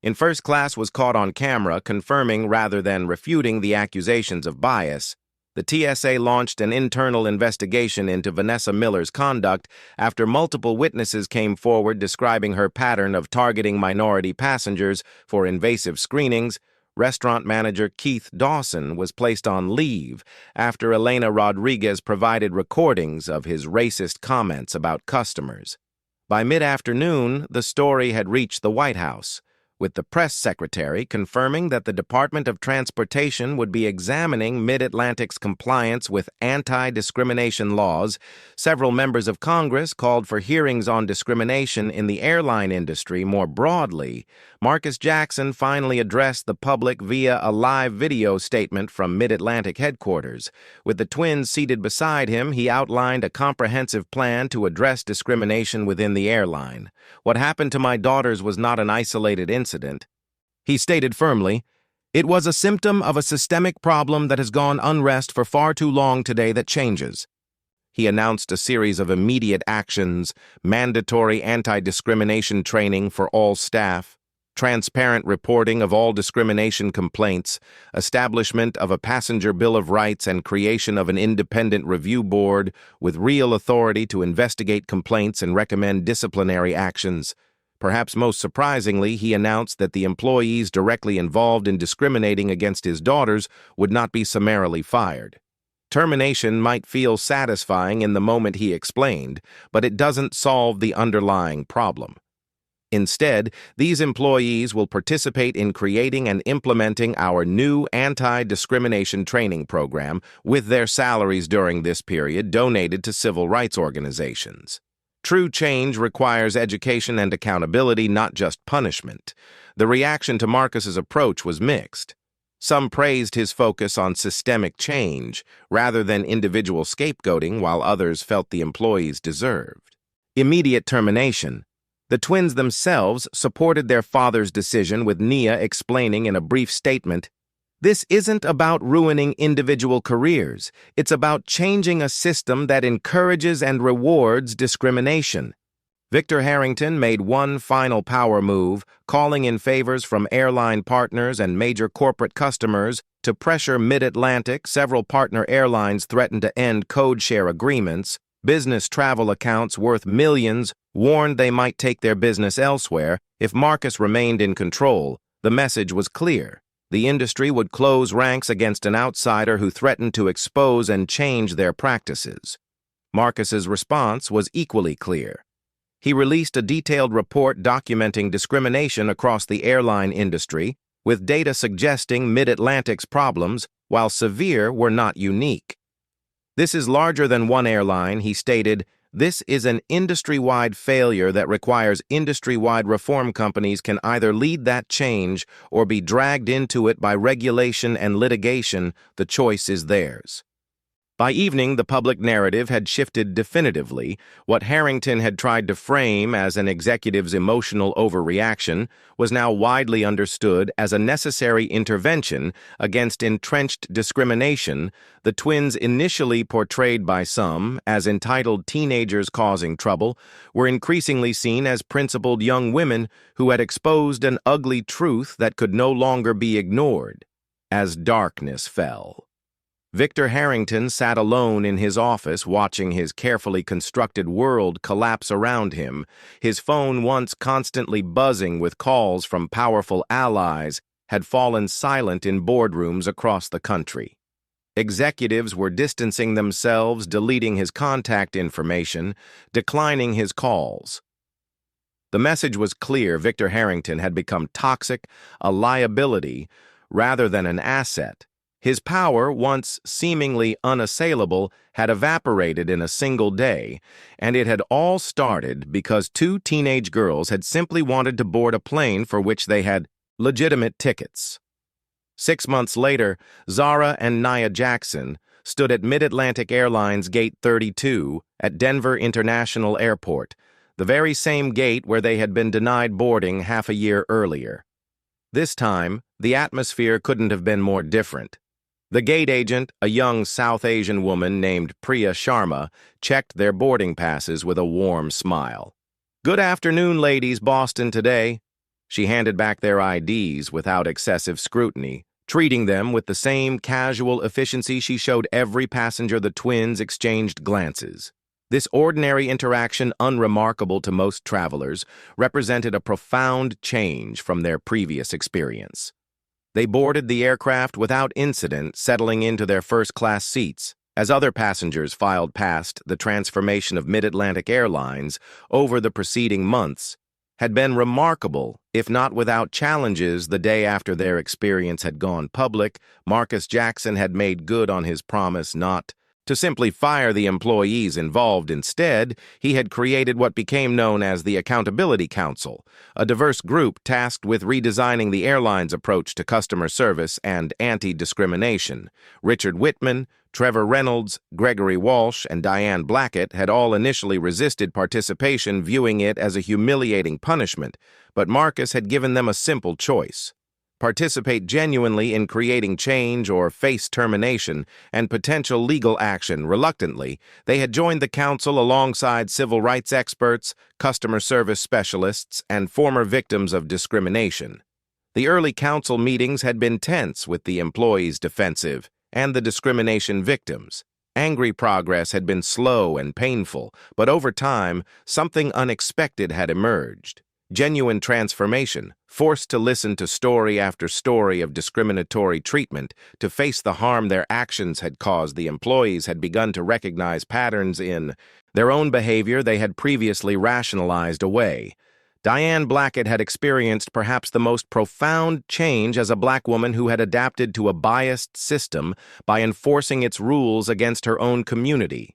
in first class, was caught on camera, confirming rather than refuting the accusations of bias. The TSA launched an internal investigation into Vanessa Miller's conduct after multiple witnesses came forward describing her pattern of targeting minority passengers for invasive screenings. Restaurant manager Keith Dawson was placed on leave after Elena Rodriguez provided recordings of his racist comments about customers. By mid-afternoon, the story had reached the White House, with the press secretary confirming that the Department of Transportation would be examining Mid-Atlantic's compliance with anti-discrimination laws. Several members of Congress called for hearings on discrimination in the airline industry more broadly. Marcus Jackson finally addressed the public via a live video statement from Mid-Atlantic headquarters. With the twins seated beside him, he outlined a comprehensive plan to address discrimination within the airline. "What happened to my daughters was not an isolated incident," he stated firmly. "It was a symptom of a systemic problem that has gone unrest for far too long today that changes." He announced a series of immediate actions: mandatory anti-discrimination training for all staff, transparent reporting of all discrimination complaints, establishment of a passenger bill of rights, and creation of an independent review board with real authority to investigate complaints and recommend disciplinary actions. Perhaps most surprisingly, he announced that the employees directly involved in discriminating against his daughters would not be summarily fired. Termination might feel satisfying in the moment, he explained, but it doesn't solve the underlying problem. Instead, these employees will participate in creating and implementing our new anti-discrimination training program, with their salaries during this period donated to civil rights organizations. True change requires education and accountability, not just punishment. The reaction to Marcus's approach was mixed. Some praised his focus on systemic change rather than individual scapegoating, while others felt the employees deserved immediate termination. The twins themselves supported their father's decision, with Nia explaining in a brief statement, "This isn't about ruining individual careers. It's about changing a system that encourages and rewards discrimination." Victor Harrington made one final power move, calling in favors from airline partners and major corporate customers to pressure Mid-Atlantic. Several partner airlines threatened to end code-share agreements. Business travel accounts worth millions warned they might take their business elsewhere if Marcus remained in control. The message was clear. The industry would close ranks against an outsider who threatened to expose and change their practices. Marcus's response was equally clear. He released a detailed report documenting discrimination across the airline industry, with data suggesting Mid-Atlantic's problems, while severe, were not unique. "This is larger than one airline," he stated. This is an industry-wide failure that requires industry-wide reform. Companies can either lead that change or be dragged into it by regulation and litigation. The choice is theirs. By evening, the public narrative had shifted definitively. What Harrington had tried to frame as an executive's emotional overreaction was now widely understood as a necessary intervention against entrenched discrimination. The twins, initially portrayed by some as entitled teenagers causing trouble, were increasingly seen as principled young women who had exposed an ugly truth that could no longer be ignored. As darkness fell, Victor Harrington sat alone in his office, watching his carefully constructed world collapse around him. His phone, once constantly buzzing with calls from powerful allies, had fallen silent in boardrooms across the country. Executives were distancing themselves, deleting his contact information, declining his calls. The message was clear: Victor Harrington had become toxic, a liability, rather than an asset. His power, once seemingly unassailable, had evaporated in a single day, and it had all started because two teenage girls had simply wanted to board a plane for which they had legitimate tickets. 6 months later, Zara and Nia Jackson stood at Mid-Atlantic Airlines Gate 32 at Denver International Airport, the very same gate where they had been denied boarding half a year earlier. This time, the atmosphere couldn't have been more different. The gate agent, a young South Asian woman named Priya Sharma, checked their boarding passes with a warm smile. "Good afternoon, ladies, Boston today." She handed back their IDs without excessive scrutiny, treating them with the same casual efficiency she showed every passenger. The twins exchanged glances. This ordinary interaction, unremarkable to most travelers, represented a profound change from their previous experience. They boarded the aircraft without incident, settling into their first-class seats. As other passengers filed past, the transformation of Mid-Atlantic Airlines over the preceding months had been remarkable, if not without challenges. The day after their experience had gone public, Marcus Jackson had made good on his promise not to simply fire the employees involved. Instead, he had created what became known as the Accountability Council, a diverse group tasked with redesigning the airline's approach to customer service and anti-discrimination. Richard Whitman, Trevor Reynolds, Gregory Walsh, and Diane Blackett had all initially resisted participation, viewing it as a humiliating punishment, but Marcus had given them a simple choice: participate genuinely in creating change or face termination and potential legal action. Reluctantly, they had joined the council alongside civil rights experts, customer service specialists, and former victims of discrimination. The early council meetings had been tense, with the employees defensive and the discrimination victims. Angry progress had been slow and painful, but over time, something unexpected had emerged. Genuine transformation. Forced to listen to story after story of discriminatory treatment, to face the harm their actions had caused, the employees had begun to recognize patterns in their own behavior they had previously rationalized away. Diane Blackett had experienced perhaps the most profound change as a Black woman who had adapted to a biased system by enforcing its rules against her own community.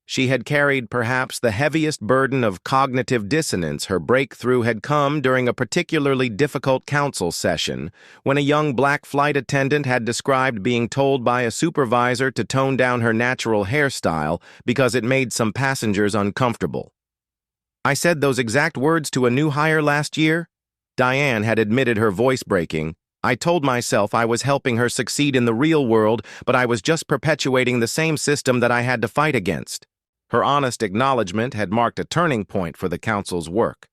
She had carried perhaps the heaviest burden of cognitive dissonance. Her breakthrough had come during a particularly difficult council session when a young Black flight attendant had described being told by a supervisor to tone down her natural hairstyle because it made some passengers uncomfortable. "I said those exact words to a new hire last year," Diane had admitted, her voice breaking. "I told myself I was helping her succeed in the real world, but I was just perpetuating the same system that I had to fight against." Her honest acknowledgement had marked a turning point for the council's work.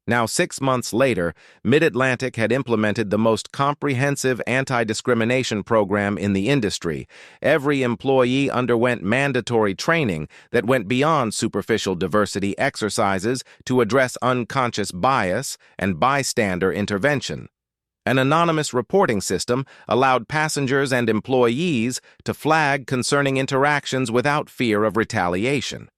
Now, 6 months later, Mid-Atlantic had implemented the most comprehensive anti-discrimination program in the industry. Every employee underwent mandatory training that went beyond superficial diversity exercises to address unconscious bias and bystander intervention. An anonymous reporting system allowed passengers and employees to flag concerning interactions without fear of retaliation.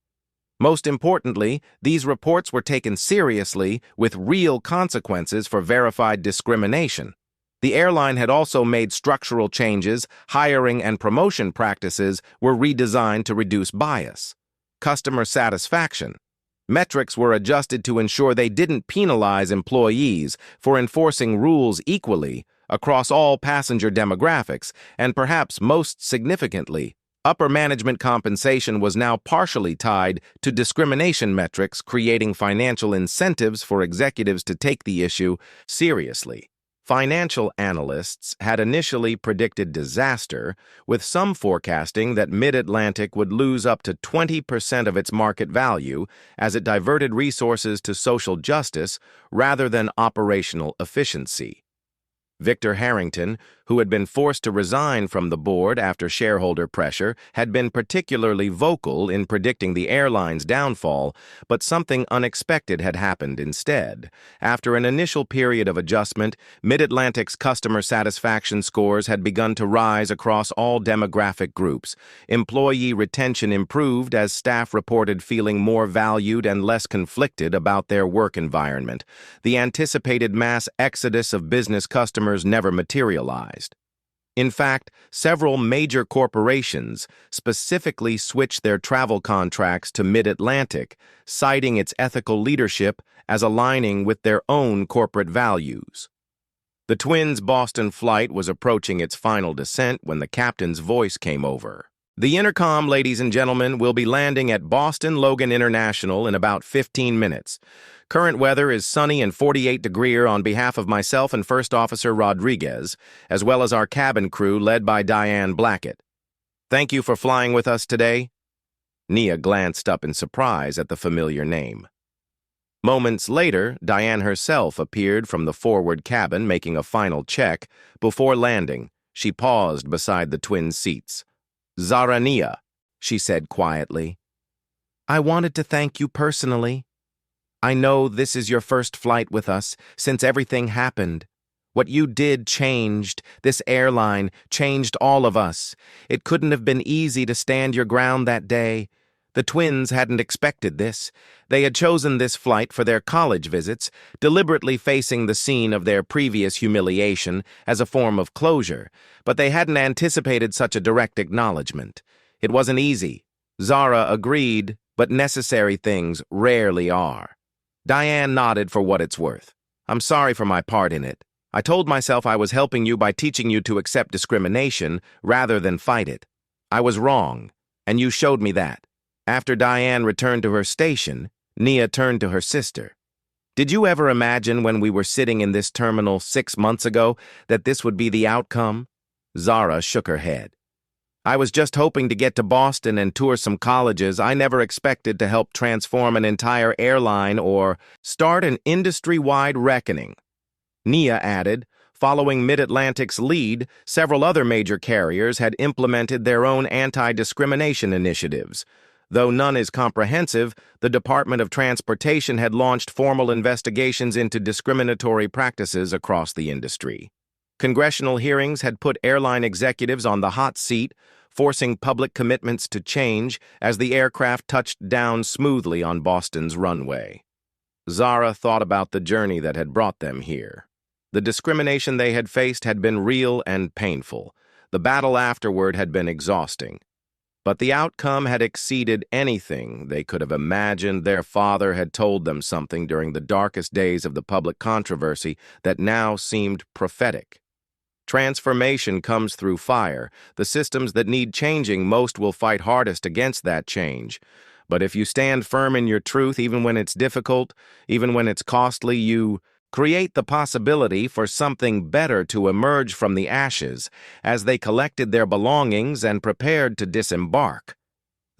Most importantly, these reports were taken seriously, with real consequences for verified discrimination. The airline had also made structural changes. Hiring and promotion practices were redesigned to reduce bias. customer satisfaction. Metrics were adjusted to ensure they didn't penalize employees for enforcing rules equally across all passenger demographics, and perhaps most significantly, upper management compensation was now partially tied to discrimination metrics, creating financial incentives for executives to take the issue seriously. Financial analysts had initially predicted disaster, with some forecasting that Mid-Atlantic would lose up to 20% of its market value as it diverted resources to social justice rather than operational efficiency. Victor Harrington, who had been forced to resign from the board after shareholder pressure, had been particularly vocal in predicting the airline's downfall, but something unexpected had happened instead. After an initial period of adjustment, Mid-Atlantic's customer satisfaction scores had begun to rise across all demographic groups. Employee retention improved as staff reported feeling more valued and less conflicted about their work environment. The anticipated mass exodus of business customers never materialized. In fact, several major corporations specifically switched their travel contracts to Mid-Atlantic, citing its ethical leadership as aligning with their own corporate values. The twins' Boston flight was approaching its final descent when the captain's voice came over. "The intercom, ladies and gentlemen, will be landing at Boston Logan International in about 15 minutes. Current weather is sunny and 48 degrees on behalf of myself and First Officer Rodriguez, as well as our cabin crew led by Diane Blackett. Thank you for flying with us today." Nia glanced up in surprise at the familiar name. Moments later, Diane herself appeared from the forward cabin making a final check. Before landing, she paused beside the twin seats. "Zara, Nia," she said quietly, "I wanted to thank you personally. I know this is your first flight with us since everything happened. What you did changed. This airline changed all of us. It couldn't have been easy to stand your ground that day. The twins hadn't expected this. They had chosen this flight for their college visits, deliberately facing the scene of their previous humiliation as a form of closure, but they hadn't anticipated such a direct acknowledgement. It wasn't easy. Zara agreed, but necessary things rarely are. Diane nodded for what it's worth. "I'm sorry for my part in it. I told myself I was helping you by teaching you to accept discrimination rather than fight it. I was wrong, and you showed me that." After Diane returned to her station, Nia turned to her sister. "Did you ever imagine when we were sitting in this terminal 6 months ago that this would be the outcome?" Zara shook her head. "I was just hoping to get to Boston and tour some colleges. I never expected to help transform an entire airline or start an industry-wide reckoning." Nia added, following Mid-Atlantic's lead, several other major carriers had implemented their own anti-discrimination initiatives. Though none is comprehensive, the Department of Transportation had launched formal investigations into discriminatory practices across the industry. Congressional hearings had put airline executives on the hot seat, forcing public commitments to change as the aircraft touched down smoothly on Boston's runway. Zara thought about the journey that had brought them here. The discrimination they had faced had been real and painful. The battle afterward had been exhausting. But the outcome had exceeded anything they could have imagined. Their father had told them something during the darkest days of the public controversy that now seemed prophetic. Transformation comes through fire. The systems that need changing most will fight hardest against that change. But if you stand firm in your truth, even when it's difficult, even when it's costly, you create the possibility for something better to emerge from the ashes. As they collected their belongings and prepared to disembark,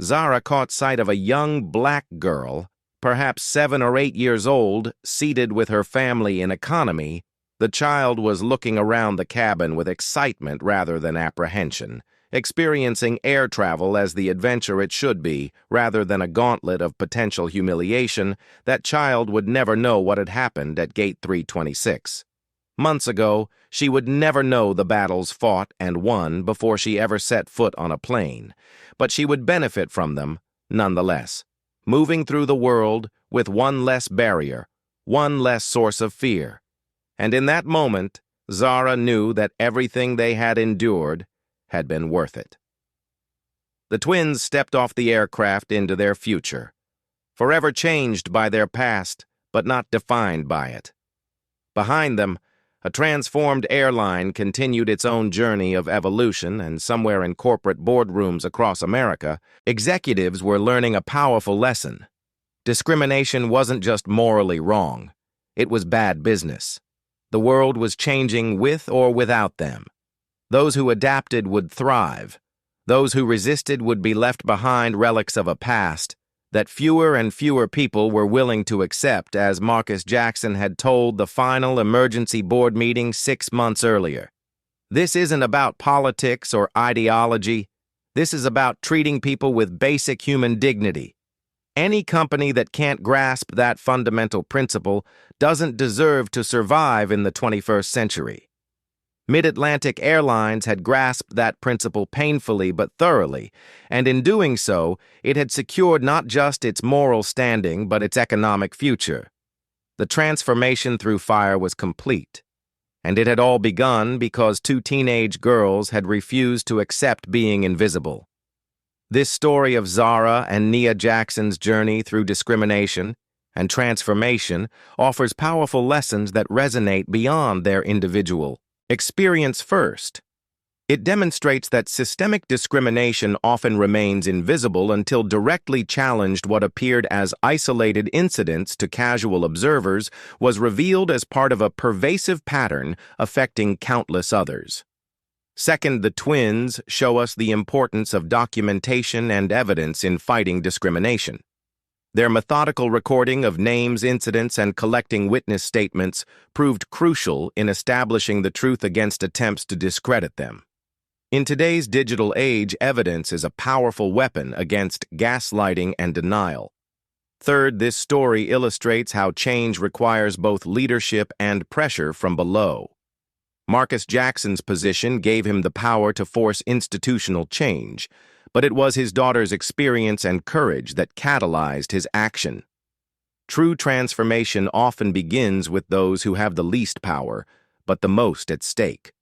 Zara caught sight of a young black girl, perhaps 7 or 8 years old, seated with her family in economy. The child was looking around the cabin with excitement rather than apprehension, experiencing air travel as the adventure it should be, rather than a gauntlet of potential humiliation. That child would never know what had happened at Gate 326. Months ago, she would never know the battles fought and won before she ever set foot on a plane, but she would benefit from them nonetheless, moving through the world with one less barrier, one less source of fear. And in that moment, Zara knew that everything they had endured had been worth it. the twins stepped off the aircraft into their future, forever changed by their past, but not defined by it. Behind them, a transformed airline continued its own journey of evolution, and somewhere in corporate boardrooms across America, executives were learning a powerful lesson. Discrimination wasn't just morally wrong. It was bad business. The world was changing with or without them. Those who adapted would thrive. Those who resisted would be left behind, relics of a past that fewer and fewer people were willing to accept, as Marcus Jackson had told the final emergency board meeting 6 months earlier. This isn't about politics or ideology. This is about treating people with basic human dignity. Any company that can't grasp that fundamental principle doesn't deserve to survive in the 21st century. Mid-Atlantic Airlines had grasped that principle painfully but thoroughly, and in doing so, it had secured not just its moral standing but its economic future. The transformation through fire was complete, and it had all begun because 2 teenage girls had refused to accept being invisible. This story of Zara and Nia Jackson's journey through discrimination and transformation offers powerful lessons that resonate beyond their individual experience. First, it demonstrates that systemic discrimination often remains invisible until directly challenged. What appeared as isolated incidents to casual observers was revealed as part of a pervasive pattern affecting countless others. Second, the twins show us the importance of documentation and evidence in fighting discrimination. Their methodical recording of names, incidents, and collecting witness statements proved crucial in establishing the truth against attempts to discredit them. In today's digital age, evidence is a powerful weapon against gaslighting and denial. Third, this story illustrates how change requires both leadership and pressure from below. Marcus Jackson's position gave him the power to force institutional change, but it was his daughter's experience and courage that catalyzed his action. True transformation often begins with those who have the least power, but the most at stake.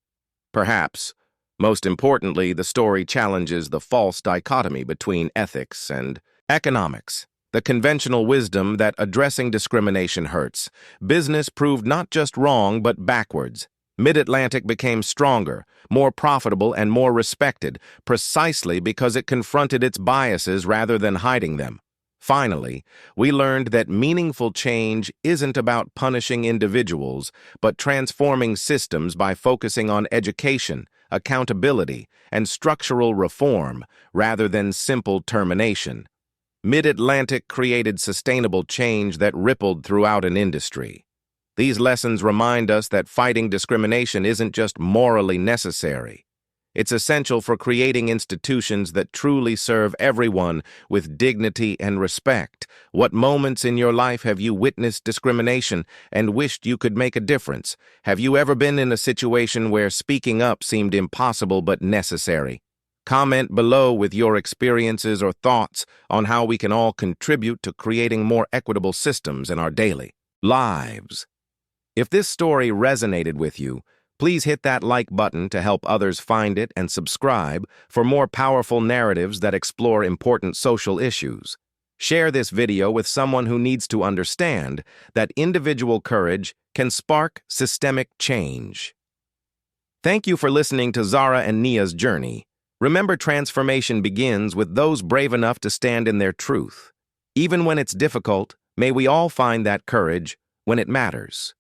Perhaps, most importantly, the story challenges the false dichotomy between ethics and economics. The conventional wisdom that addressing discrimination hurts. Business proved not just wrong, but backwards. Mid-Atlantic became stronger, more profitable, and more respected, precisely because it confronted its biases rather than hiding them. Finally, we learned that meaningful change isn't about punishing individuals, but transforming systems by focusing on education, accountability, and structural reform rather than simple termination. Mid-Atlantic created sustainable change that rippled throughout an industry. These lessons remind us that fighting discrimination isn't just morally necessary. It's essential for creating institutions that truly serve everyone with dignity and respect. What moments in your life have you witnessed discrimination and wished you could make a difference? Have you ever been in a situation where speaking up seemed impossible but necessary? Comment below with your experiences or thoughts on how we can all contribute to creating more equitable systems in our daily lives. If this story resonated with you, please hit that like button to help others find it and subscribe for more powerful narratives that explore important social issues. Share this video with someone who needs to understand that individual courage can spark systemic change. Thank you for listening to Zara and Nia's journey. Remember, transformation begins with those brave enough to stand in their truth. Even when it's difficult, may we all find that courage when it matters.